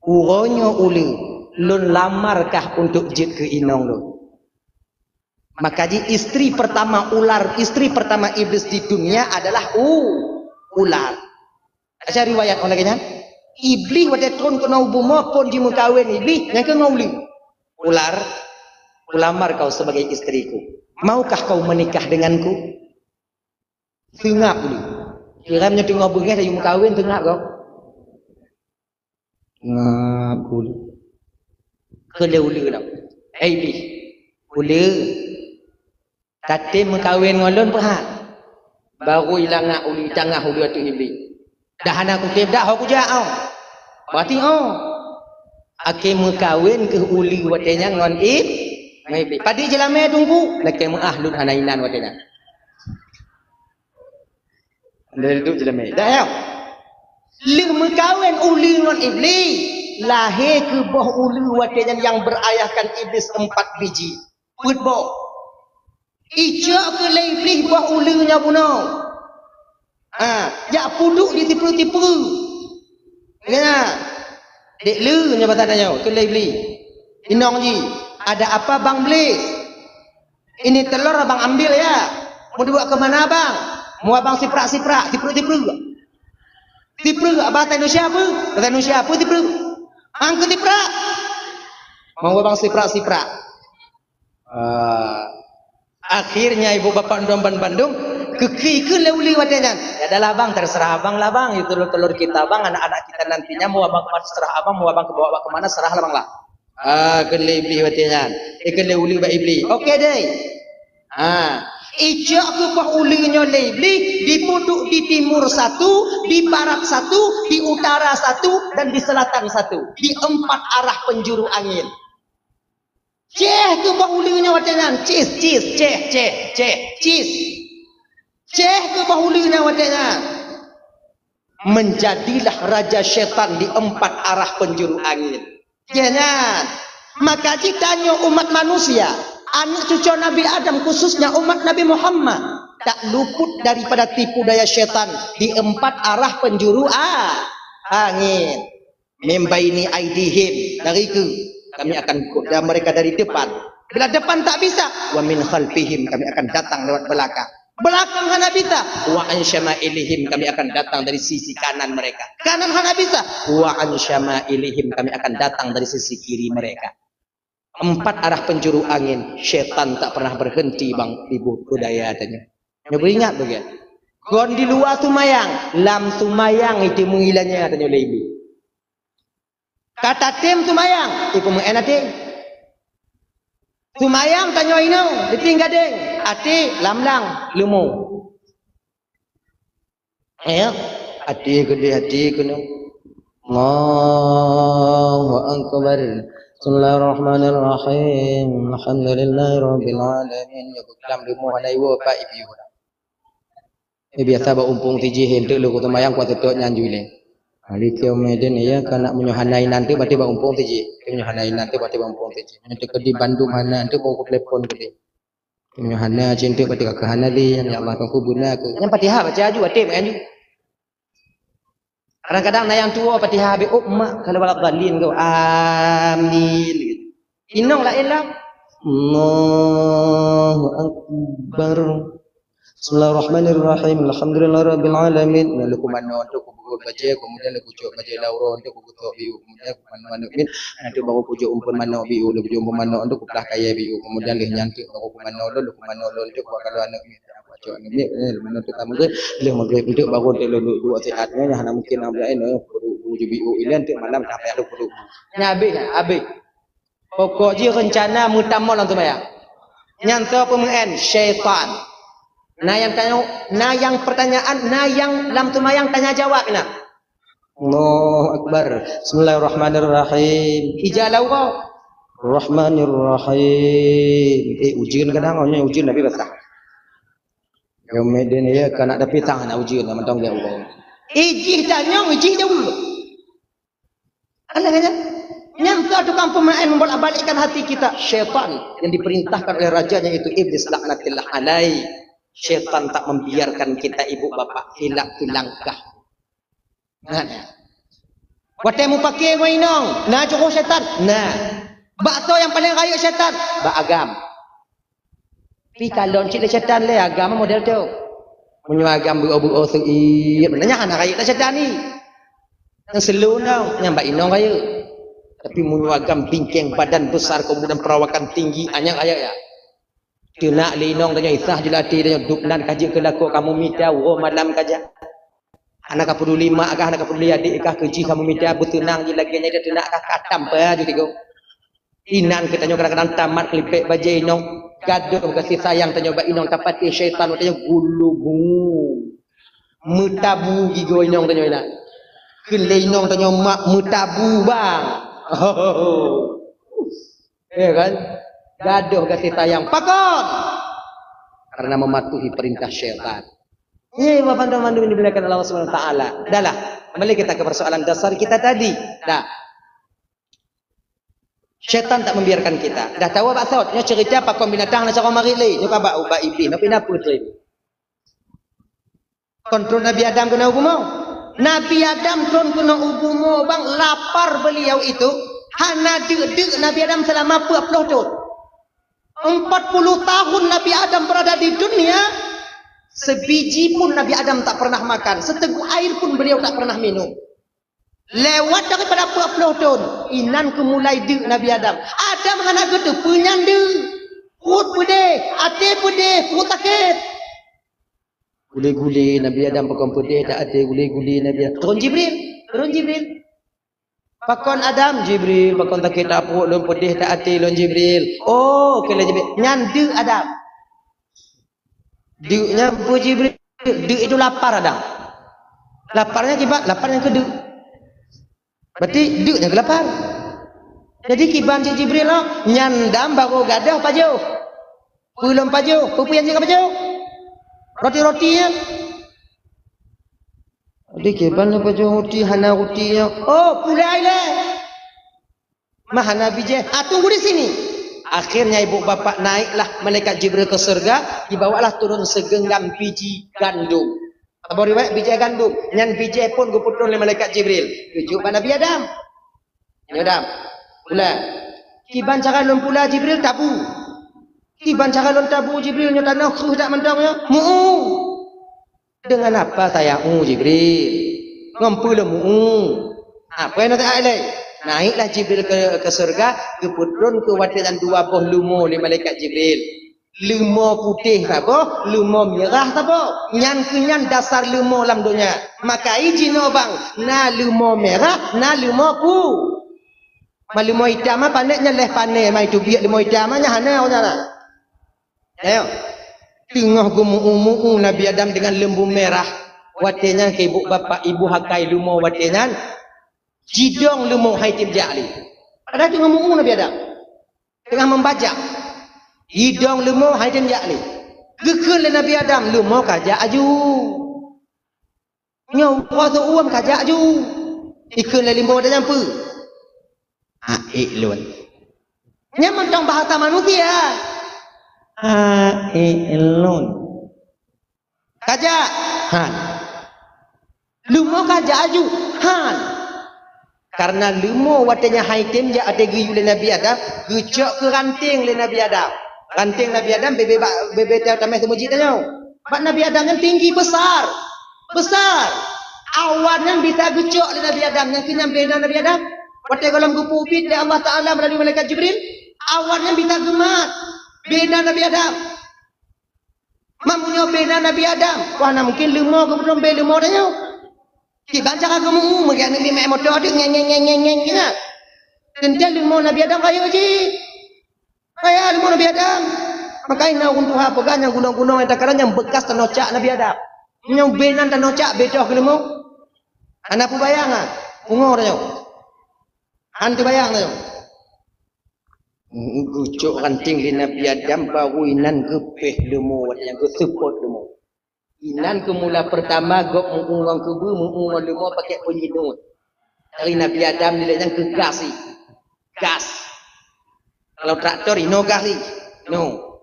Uronyo ulu. Lun lamarkah untuk jit ke inong lun. Maka istri pertama ular, istri pertama iblis di dunia adalah ular. Ada riwayat oleh kena. Iblis waktu turun ke naubuma pun dimukawin iblis yang ke ngauli. Ular, ulamar kau sebagai istriku. Maukah kau menikah denganku? Tengap dulu. Kiramnya tengah bengah dari mukawin tengap kau. Ngap dulu. Keleuli kau. Iblis, ule. Kate mengkawin ngolon perhat. Baru ilangak uli tangah uli atu iblis. Dah anak aku dah aku jauh. Berarti ake mengkawin ke uli watenya ngon iblis. Padi jelame tunggu laki mengahlun anainan watenya. Dari tu jelame. Dah ya. Li mengkawin uli ngon iblis. Lahir ke bawah uli watenya yang berayahkan iblis 4 biji. Putbok. Ijak ke iblis buat ulunya bunuh. Jak puduk di tipu-tipu. Kena. Dek lu nya batananya ke iblis. Inong ji, ada apa bang Iblis? Ini telur abang ambil ya. Mau dibawa ke mana bang? Mau abang siprak-siprak, tipu-tipu. Tipu abang tanya siapa? Tanya siapa tipu? Angkat tiprak. Mau abang siprak-siprak. Akhirnya ibu bapak Bandung keki ke leuli watenya. Ya adalah bang, terserah abang lah bang. Itu telur kita bang, anak-anak kita nantinya mau abang kemana serah abang, mau abang kebawa kemana serah lah bang lah. Ke leuli watenya. Ke leuli ba iblis. Okey deh. Ijak ke bawah ulinya leuli, dipuduk di timur satu, di barat satu, di utara satu, dan di selatan satu. Di 4 arah penjuru angin. Ceh ke bahulinya watenan, cheese. Ceh ke bahulinya watenan. menjadilah raja syaitan di 4 arah penjuru angin. Jangan. Maka ditanya umat manusia, anak cucu Nabi Adam khususnya umat Nabi Muhammad, tak luput daripada tipu daya syaitan di 4 arah penjuru angin. Membaini aidihim, dari ke kami akan goda mereka dari depan. Bila depan tak bisa, wa min khalfihim, kami akan datang lewat belakang. Belakang hana bisa, wa an syama'ilihim, kami akan datang dari sisi kanan mereka. Kanan hana bisa, wa an syama'ilihim, kami akan datang dari sisi kiri mereka. 4 arah penjuru angin, syaitan tak pernah berhenti bang ibu budaya tanya. Ya beringat bagian. Gon di luar tumayang, lam tumayang itu mengilangnya tanya oleh ibu. Kata tim tumayang, ibu mengenati. Tumayang tanya ino, ditinggal deng, ati lamlang lumu. Ya, ati kuno. Allahu akbar. Bismillahirrahmanirrahim. Alhamdulillahirabbil alamin. Ya bukan lumu hanai wo pa ibu. Biasa ba umpung tiji hendak lu tumayang kuat tok nyanju le. Ali kau Medan ya kana menyohanai nanti berarti ba umpung tiji. Menyohanai nanti berarti ba umpung tiji. Nanti ke di Bandung hana nanti mau telepon ke. Menyohana cinta berarti ke hana li ya Allah kau kubuna aku. Yang Fatihah baca aju ate menganju. Kadang-kadang na yang tua Fatihah be umma kalau balak dalin kau amin gitu. Inong la ilah. Allahu akbar. Bismillahirrahmanirrahim. Alhamdulillahirabbil alamin. Lalu kumano untuk kubur baca, kemudian lalu pujuk baca lauro untuk kubuto biu, kemudian kumano min nanti baru pujuk umpun mano biu, lalu pujuk umpun mano untuk kuplah kaya biu, kemudian leh nyantik baru kumano lalu kumano untuk kalau anak ni baca ni mano tu tamu tu leh maghrib untuk baru lalu dua sehatnya hanya mungkin ambil ini pujuk biu ini nanti malam sampai ada pujuk. Habis. Pokok je rencana mutamal untuk bayar. Nyanta pemen syaitan. Nah yang pertanyaan, yang lam tumayang tanya jawab nak. Allahu akbar. Bismillahirrahmanirrahim. Ijalau kau. Rahmanirrahim. Ujian kadang orangnya ujian Nabi basah. Yang Medan ya kan ada pitang nak ujian nama tong dia Allah. Iji tanya uji jauh. Allah kata, nyangka tukang pemain membolak-balikkan hati kita. Syaitan yang diperintahkan oleh rajanya itu iblis laknatillah alaih. Syaitan tak membiarkan kita ibu bapa hilang langkah. Nah, watemu pakai wainong, nah cukup syaitan. Nah, bakso yang paling kaya syaitan, agam. Pi kalau cik syaitan le agama model tu. Munyo agam bu seuit, benarnya anak kaya syaitan ni. Yang selu dong, nyambak inong kaya. Tapi munyo agam bingkeng badan besar kemudian perawakan tinggi, anyang kaya ya. Dia nak linong tanya isah jelati tanya duknan kaji ke laku kamu minta malam kaja. Anak ka peduli mak kah anak ka peduli adik kah keji kamu minta bertenang je lagi nya dia nak kah katam pa je tigo. Inan kita tanya kadang-kadang tamat kelipek baju inong gaduh kasih sayang tanya ba inong tapati syaitan tanya gulubu. Mutabu gigo inong tanya ina. Kele inong tanya mak mutabu bang. Ya kan? Gaduh kasih sayang pakon karena mematuhi perintah syaitan. Ini bapak teman ini dimuliakan Allah Subhanahu wa taala. Dahlah, kembali kita ke persoalan dasar kita tadi. Dah. Syaitan tak membiarkan kita. Dah tahu apa saud? Nya cerita pakon binatang nak cara mari le. Nya ka ba uba iblis. Tapi napa tu? Kontrol Nabi Adam kena hukumo. Nabi Adam kena hukumo bang lapar beliau itu. Hana dek Nabi Adam selama 40 tahun. 40 tahun Nabi Adam berada di dunia, sebiji pun Nabi Adam tak pernah makan, seteguk air pun beliau tak pernah minum. Lewat daripada 40 tahun, inan kemulai dek Nabi Adam. Adam hana gitu, penyanda, put pede, ate pede, put takit. Guli-guli Nabi Adam pakon pede, tak ate guli-guli Nabi Adam. Turun Jibril. Pakon Adam Jibril, pakon takit dapur lon pedih tak ati lon Jibril. Oh, kala Jibril nyande Adam. Duknya bu Jibril, duk itu lapar Adam. Laparnya kibat, lapar yang kedua. Berarti duknya lapar. Jadi kiban Jibril lo nyandam baru gadah paju. Belum paju, pupu yang jaga paju. Roti-rotinya. Adik keban apa juti hana rutinya. Oh, pulai le. Mahana bijih. Tunggu di sini. Akhirnya ibu bapak naiklah malaikat Jibril ke surga, dibawalah turun segenggam biji gandum. Apa riwayat biji gandum? Nyan biji pun guputun oleh malaikat Jibril. Tujuk pada Nabi Adam. Nabi Adam. Pula. Kiban cara lon pula Jibril tabu. Kiban cara lon tabu Jibril nya tanah kruh tak mentangnya. Dengan apa saya Jibril? Ngampul apa yang nak alai? Naiklah Jibril ke surga, keputun ke watiran dua buah lumo oleh malaikat Jibril. Lumo putih apa? Lumo merah apa? Nyan kenyan dasar lumo dalam dunia. Maka izin bang, na lumo merah, na lumo pu. Lumo hitam apa pandainya leh pandai mai tu biak lumo hitam nya hana orang. Ayo. Tengah gumu Nabi Adam dengan lembu merah. Watinya ke ibu bapa ibu hakai lumo watinya. Jidong lumo haitim ja'li. Ada tengah mu'u Nabi Adam. Tengah membaca. Jidong lumo haitim ja'li. Gekun Nabi Adam lumo kajak aju. Nyau kuasa uam kajak aju. Ikun limbo ada nyampu. Lun. Nyaman tong bahasa manusia. Lun. Kajak. Han. Lumo kajak aju. Han. Karena lumo watanya haitim ja ada giyu le Nabi Adam, gecok ke ranting le Nabi Adam. Ranting Nabi Adam bebe tamai semujit tanya. Pak Nabi Adam yang tinggi besar. Besar. Awan yang bisa gecok le Nabi Adam yang kena beda Nabi Adam. Watai kolam gupu upit le Allah Taala melalui malaikat Jibril. Awan yang bisa gemat. Beda Nabi Adam. Mamunya beda Nabi Adam. Wah mungkin lumo ke belum beda lumo tanya. Kiban cara kamu mungkin Nabi mek motor dia ngeng kena. Tentu lumo Nabi Adam kaya je. Kaya lumo Nabi Adam. Makanya untuk apa kan yang gunung-gunung yang takaran yang bekas tanocak Nabi Adam. Yang benan tanocak beda ke lumo. Anak pun bayang ah. Ungo dah. Antu bayang dah. Gucuk ranting di Nabi Adam baru inan gepeh lumo yang ke support lumo. Inan kemula pertama gok mengungang kubu mengungang lumo pakai penyidut. Dari Nabi Adam nilainya ke gas sih. Gas. Kalau traktor ino gas sih. No.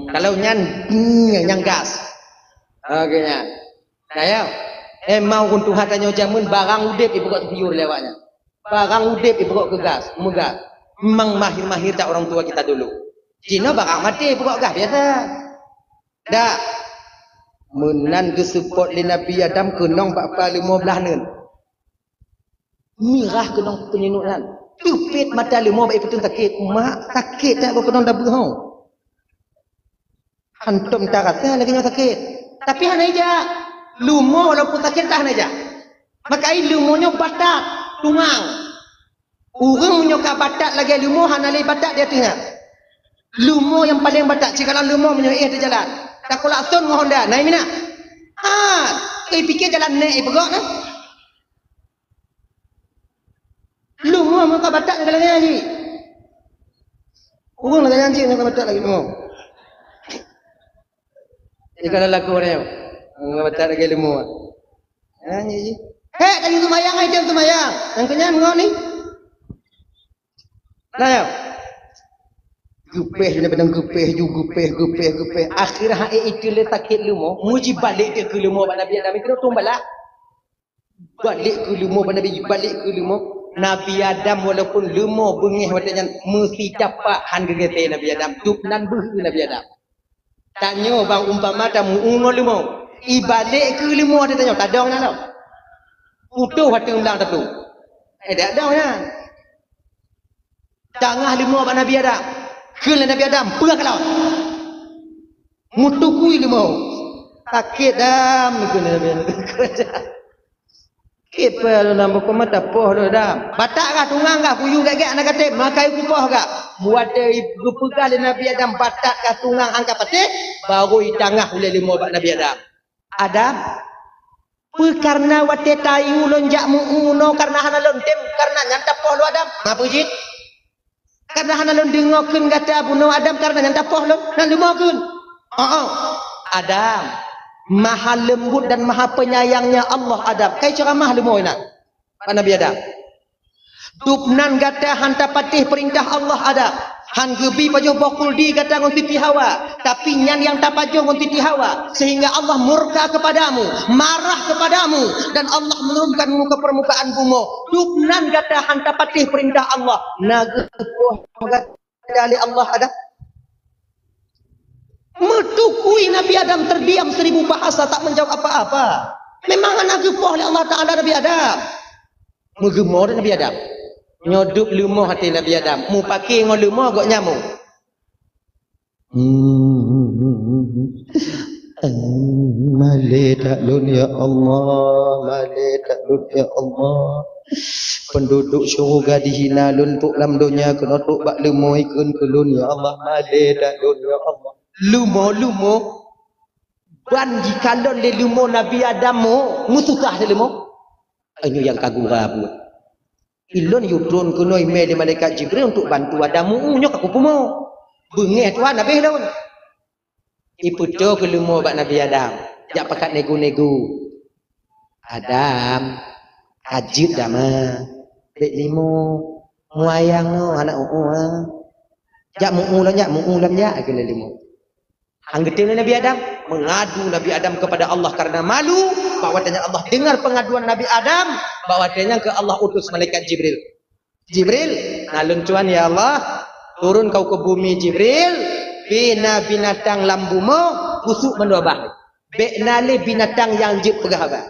Kalau nyan gas. Oke nyan. Saya mau untuk hatanya jamun barang udip ibu kok tiur lewatnya. Barang udip ibu kok ke gas. Mugas. Memang mahir-mahir tak orang tua kita dulu. Cina barang mati ibu kok gas biasa. Dah menan ke support le Nabi Adam kenong 15 nen. Mirah kenong penyenunan. Tupit mata limo baik betul sakit. Mak sakit tak kenong dah berhong. Hantum tak rasa lagi nya sakit. Tapi hana aja. Lumo walaupun sakit tak hana aja. Maka lumonyo batak tungang. Urang menyoka batak lagi lumo hana le batak dia tengah. Lumo yang paling batak jika lumo menyoe di jalan. Tak kolak sun dengan Honda, naik mina. Fikir jalan naik bergerak kan? Lu mau muka batak dengan lagi. Urang lagi anjing muka batak lagi lu. Ini kalau laku dia, muka batak lagi lu mau. Anjing. Tadi tu mayang itu tu mayang. Yang kenyang ngau ni. Nah ya. Gupeh daripada gupeh. Akhirnya itu letak lumo, muji balik dia ke lumo Nabi Adam itu tumbalah. Balik ke lumo Nabi balik ke lumo Nabi Adam walaupun lumo bengih watanya mesti dapat hanggete Nabi Adam tup nan beuh Nabi Adam. Tanya bang umpama tamu ungo lumo, ibalik ke lumo dia tanya tak ada orang nak. Utuh hati ulang tu. Tak ada orang. Tengah lumo Nabi Adam. Kena Nabi Adam pergi ke laut. Mutukui limau. Sakit dam kena Nabi Adam. Kepal nama kau mata poh dah. Batak kah tungang kah kuyu gak anak kata makai kupoh kah. Buat ibu pegang Nabi Adam batak kah tungang angkat patik baru i tengah oleh limau Nabi Adam. Adam karena wate tayu lonjak mu'uno karena hana lontem karena nyantap poh lu Adam. Ngapa jit? Karena hana lon dengokeun kata bunuh Adam karena nyanta poh lon nan lumokeun. Adam Maha lembut dan maha penyayangnya Allah Adam. Kai ceramah lemo nak. Pak Nabi Adam. Dupnan gata hanta patih perintah Allah Adam. Han gebi pajuh bokul di gata ngon titi Hawa. Tapi nyan yang tak pajuh ngon titi Hawa. Sehingga Allah murka kepadamu, marah kepadamu, dan Allah menurunkanmu ke permukaan bumi. Dupnan gata hanta patih perintah Allah. Nagepuh gata ali Allah Adam. Metukui Nabi Adam terdiam 1000 bahasa tak menjawab apa-apa. Memang anak gepoh oleh Allah Ta'ala Nabi Adam. Megemor Nabi Adam. Nyodup lumah hati Nabi Adam. Mu pakai ngol lumah agak nyamuk. Malih taklun ya Allah. Malih taklun ya Allah. Penduduk syurga dihina lun tuk lam dunia kena tuk bak lumah ikun kulun ya Allah. Malih taklun ya Allah. Lumo ban jikalon le lumo Nabi Adam musukah le lumo anyo yang kagura bu ilon yudron kuno email di malaikat Jibril untuk bantu Adamu nyo aku pumo bengeh tuan habis daun iputo ke lumo bak Nabi Adam jak pakat nego-nego Adam ajid dama dek limo muayang no anak jak muulan ya ke limo. Anggetin Nabi Adam mengadu Nabi Adam kepada Allah karena malu bahwatanya Allah dengar pengaduan Nabi Adam bahwatanya ke Allah utus malaikat Jibril. Jibril, nalun cuan ya Allah, turun kau ke bumi Jibril, bina binatang lambumo busuk mendobah. Beknale binatang yang jip pegahaba.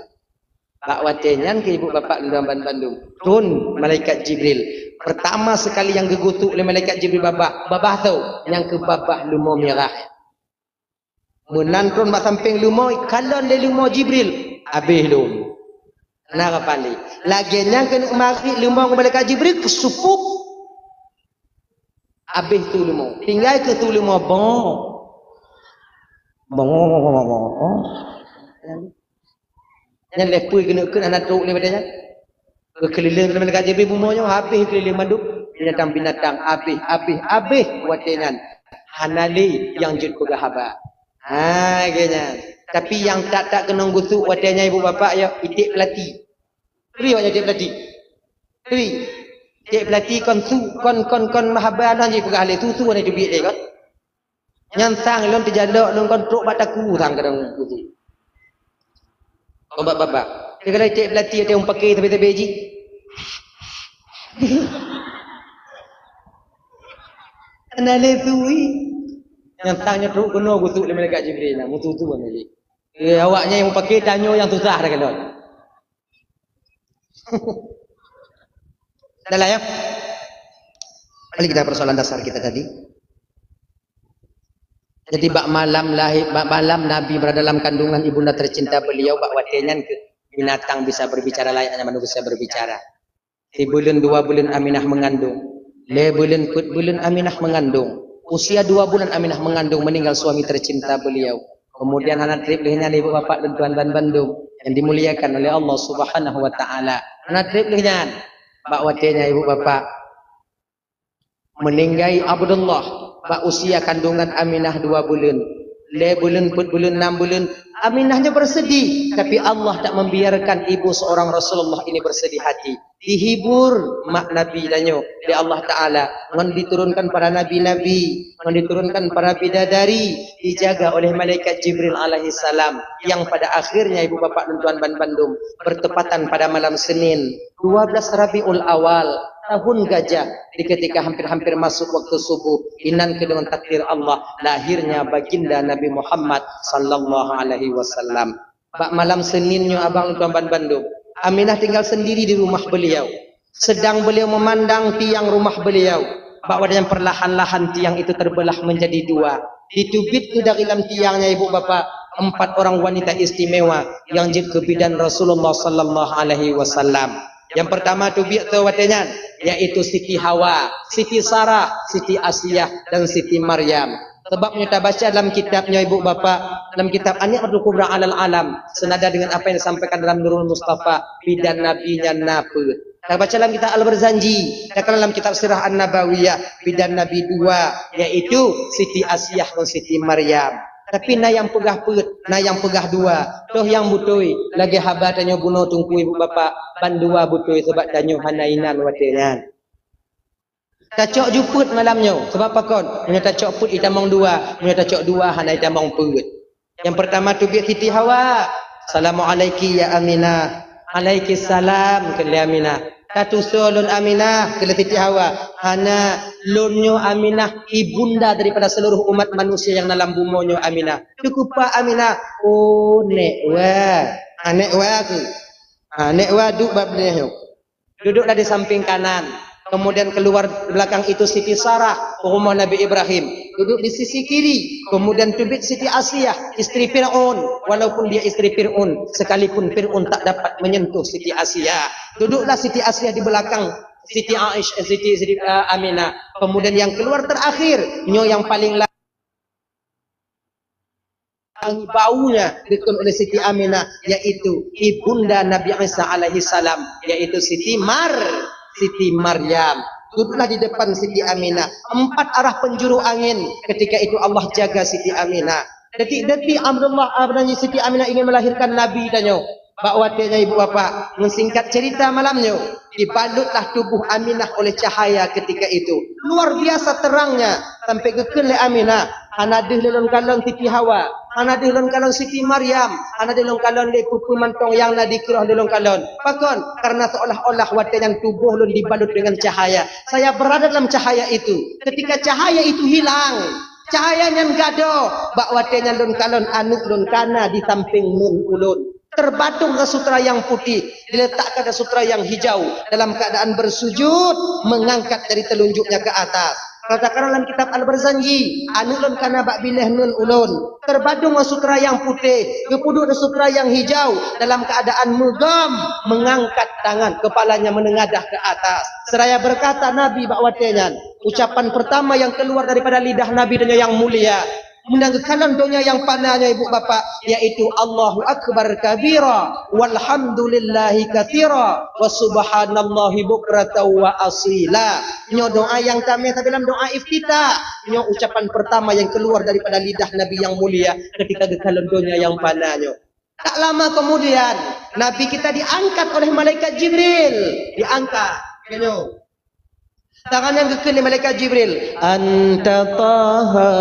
Bahwatanya ke ibu bapak dalam Bandung, turun malaikat Jibril. Pertama sekali yang gegutuk oleh malaikat Jibril babah tu, yang ke babah lumo merah. Menantun mak samping lumo kalon le lumo Jibril habis lum nak pali lagi yang kena mari lumo malaikat Jibril kesupuk habis tu lumo tinggal ke tu lumo bong yang lepui kena anak truk ni padanya keliling malaikat Jibril bumonya habis keliling manduk binatang-binatang habis watenan hanali yang jud pegahaba. Kayaknya. Tapi yang tak kena gusuk wadahnya ibu bapa ya itik pelati. Ri wajah itik pelati. Ri. Itik pelati kon mahabalan je pegah le susu ni debit le kan. Nyansang lon terjalak lon kon truk bataku sang kadang gusuk. Obat bapa. Dia kata itik pelati ada yang pakai tepi-tepi ji. Ana le sui. Yang tanya teruk kena gusuk le malaikat Jibril nak mutu-tu ni. Awaknya yang pakai tanya yang susah dah kalau. Dah lah ya. Kali kita persoalan dasar kita tadi. Jadi bak malam Nabi berada dalam kandungan ibunda tercinta beliau bak watenyan ke binatang bisa berbicara layaknya manusia berbicara. 3 bulan 2 bulan Aminah mengandung. 5 bulan Aminah mengandung. Usia 2 bulan Aminah mengandung meninggal suami tercinta beliau. Kemudian anak triplehnya ibu bapak dan tuan Bandung yang dimuliakan oleh Allah Subhanahu wa taala. Anak triplehnya bak watenya ibu bapak meninggai Abdullah bak usia kandungan Aminah 2 bulan. 5 bulan, 4 bulan, 6 bulan Aminahnya bersedih, tapi Allah tak membiarkan ibu seorang Rasulullah ini bersedih hati. Dihibur mak Nabi danyo oleh Allah Ta'ala. Ngan diturunkan para nabi-nabi, ngan diturunkan para bidadari, dijaga oleh malaikat Jibril alaihi salam. Yang pada akhirnya ibu bapak dan tuan Bandung bertepatan pada malam Senin 12 Rabiul Awal tahun gajah, di ketika hampir-hampir masuk waktu subuh, inan ke dengan takdir Allah lahirnya baginda Nabi Muhammad sallallahu alaihi wasallam. Pak malam Seninnya abang tuan Bandung, Aminah tinggal sendiri di rumah beliau. Sedang beliau memandang tiang rumah beliau, bahwa dengan perlahan-lahan tiang itu terbelah menjadi 2. Ditubit ke dari dalam tiangnya ibu bapak 4 orang wanita istimewa yang jadi kebidan Rasulullah sallallahu alaihi wasallam. Yang pertama tu biak tu watenya, yaitu Siti Hawa, Siti Sarah, Siti Asiyah dan Siti Maryam. Sebabnya kita baca dalam kitabnya ibu bapa, dalam kitab An-Ni'matul Kubra 'alal Alam, senada dengan apa yang disampaikan dalam Nurul Mustafa, bidan nabinya Nabi. Kita baca dalam kitab Al-Barzanji, dan dalam kitab Sirah An-Nabawiyah, bidan Nabi 2, yaitu Siti Asiyah dan Siti Maryam. Tapi na yang pegah pet, na yang pegah dua. Toh yang butoi lagi haba tanyo bunuh tungku ibu bapa bandua butoi sebab tanyo hanainan watenan. Tacok juput malamnya sebab apa kon? Punya tacok put itamong dua, punya tacok dua hanai tamong put. Yang pertama tubik Siti Hawa. Assalamualaikum ya Aminah. Alaiki salam ke Aminah. Tatusulun Aminah ke Siti Hawa. Hana lunyo Aminah ibunda daripada seluruh umat manusia yang dalam bumonyo Aminah. Cukup Aminah. Oh nek wa. Nek wa aku. Nek wa duduk babnya. Duduklah di samping kanan. Kemudian keluar belakang itu Siti Sarah, rumah Nabi Ibrahim. Duduk di sisi kiri. Kemudian tubik Siti Asiyah, istri Fir'aun. Walaupun dia istri Fir'aun, sekalipun Fir'aun tak dapat menyentuh Siti Asiyah. Duduklah Siti Asiyah di belakang Siti Aisyah, Siti Aminah. Kemudian yang keluar terakhir, yang paling baunya dikon oleh Siti Aminah, yaitu ibunda Nabi Isa alaihi salam, yaitu Siti Maryam. Duduklah di depan Siti Aminah. 4 arah penjuru angin. Ketika itu Allah jaga Siti Aminah. Detik-detik Abdullah Siti Aminah ingin melahirkan Nabi tanyo. Bakwatnya ibu bapa, mensingkat cerita malamnya, dibalutlah tubuh Aminah oleh cahaya ketika itu. Luar biasa terangnya sampai kekele Aminah. Hanadih lelon kalon Siti Hawa, hanadih lelon kalon Siti Maryam, hanadih lelon kalon le pupu mantong yang nadi kerah lelon kalon. Pakon karena seolah-olah watenan tubuh lun dibalut dengan cahaya. Saya berada dalam cahaya itu. Ketika cahaya itu hilang, cahayanya gado, bak watenan lelon kalon anuk lelon kana di samping mun ulun. Terbatung ke sutra yang putih, diletakkan ke sutra yang hijau dalam keadaan bersujud, mengangkat dari telunjuknya ke atas. Katakan dalam kitab Al-Barzanji, anulun kana bak bileh nun ulun. Terbadung ke sutra yang putih, kepuduk ke sutra yang hijau dalam keadaan mugam, mengangkat tangan, kepalanya menengadah ke atas. Seraya berkata Nabi bakwatenyan, ucapan pertama yang keluar daripada lidah Nabi dan yang mulia, menanggalkan doanya yang panahnya ibu bapa, yaitu Allahu Akbar kabira walhamdulillahi katsira wa subhanallahi bukratan wa asila. Nyo doa yang kami dalam doa iftitah, nyo ucapan pertama yang keluar daripada lidah Nabi yang mulia ketika gekalan doanya yang panahnya. Tak lama kemudian Nabi kita diangkat oleh malaikat Jibril, diangkat. Nyo tangan yang kekil malaikat Jibril. Anta Taha,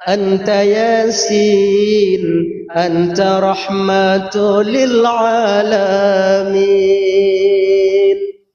Anta Yasin, Anta Rahmatul lil Alamin.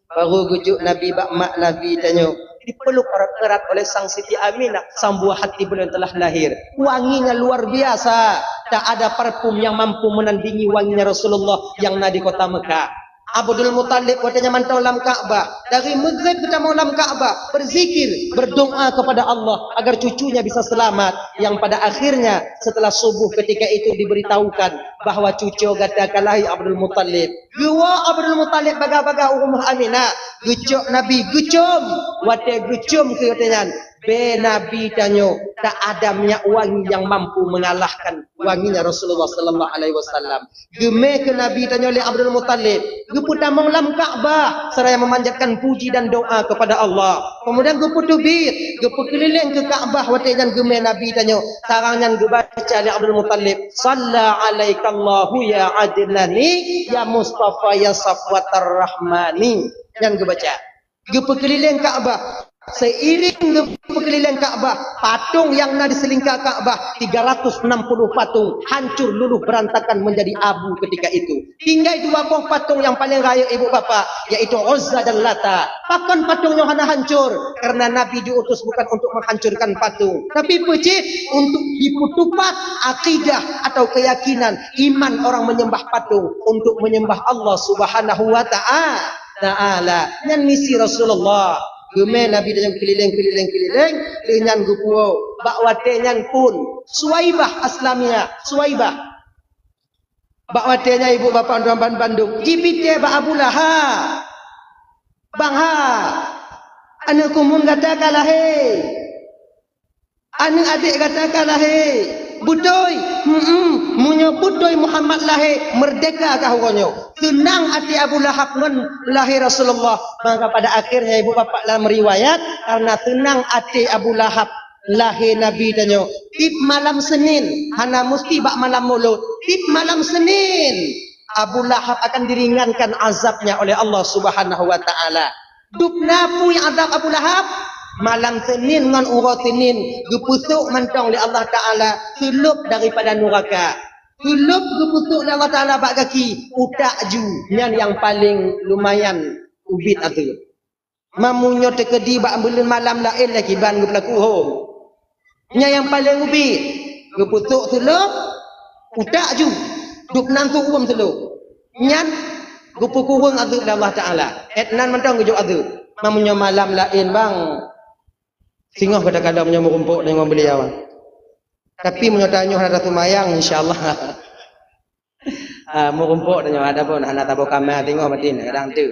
Baru gujuk Nabi bakmak Nabi tanya. Dipeluk erat-erat oleh sang Siti Aminah, sang buah hati beliau telah lahir. Wanginya luar biasa. Tak ada parfum yang mampu menandingi wanginya Rasulullah yang ada di kota Mekah. Abdul Muttalib katanya mantau dalam Ka'bah. Dari Maghrib kita mau dalam Ka'bah, berzikir, berdoa kepada Allah agar cucunya bisa selamat. Yang pada akhirnya setelah subuh ketika itu diberitahukan bahwa cucu gatakanlah Abdul Muttalib. Gua Abdul Muttalib baga-baga Ummah Aminah. Gucuk Nabi gucum, wate gucum katanya. Be Nabi tanyo, tak ada minyak wangi yang mampu mengalahkan wanginya Rasulullah sallallahu alaihi wasallam. Geme ke Nabi tanyo oleh Abdul Muttalib, geputamong lam Ka'bah seraya memanjatkan puji dan doa kepada Allah. Kemudian geputubit, gepukeliling ke Ka'bah watenan geme Nabi tanyo, sarangan gebaca oleh Abdul Muttalib, salla alaikallahu ya adnani ya Mustafa ya Safwatar Rahmani. Yang gebaca gepukeliling Ka'bah. Seiring keliling Ka'bah, patung yang ada di selingkar Ka'bah 360 patung hancur luluh berantakan menjadi abu ketika itu. Tinggal 2 buah patung yang paling raya ibu bapa, yaitu Uzza dan Lata. Pakan patungnya hanya hancur karena Nabi diutus bukan untuk menghancurkan patung, tapi pecit untuk diputupat akidah atau keyakinan iman orang menyembah patung untuk menyembah Allah Subhanahu wa ta'ala. Yang misi Rasulullah Geme Nabi dengan keliling dengan gupuo bakwatenyan pun Suwaibah Aslamia, Suwaibah bakwatenya ibu bapa orang Bandung jibite ba Abu Lahab bang ha anu kumun katakanlah he anu adik katakanlah he budoy munyo budoy Muhammad lahe merdeka kahonyo tenang hati Abu Lahab ngan lahir Rasulullah. Maka pada akhirnya ibu bapa dalam riwayat karena tenang hati Abu Lahab lahir Nabi tanya, tip malam Senin, hana mesti bak malam Maulud. Tip malam Senin, Abu Lahab akan diringankan azabnya oleh Allah Subhanahu wa taala. Duk napu yang azab Abu Lahab malam Senin dengan urut Senin gepusuk mentong oleh Allah taala sulup daripada neraka. Sulup gepusuk oleh Allah taala bak kaki utak ju yang paling lumayan ubit atu. Mamunyo tekedi bak bulan malam lain lagi ban gepelaku hom. Nya yang paling ubit gepusuk sulup utak ju duk nantu uam sulup. Nyan gupu-kurung adu Allah Ta'ala. Etnan mentang gujuk adu. Mamunyo malam lain bang. Singoh kadang-kadang menyo merumpuk dengan beliau. Tapi menyo tanyo ada tumayang insyaallah. Merumpuk dengan ada pun anak tabu kamar tengok matin kadang tu.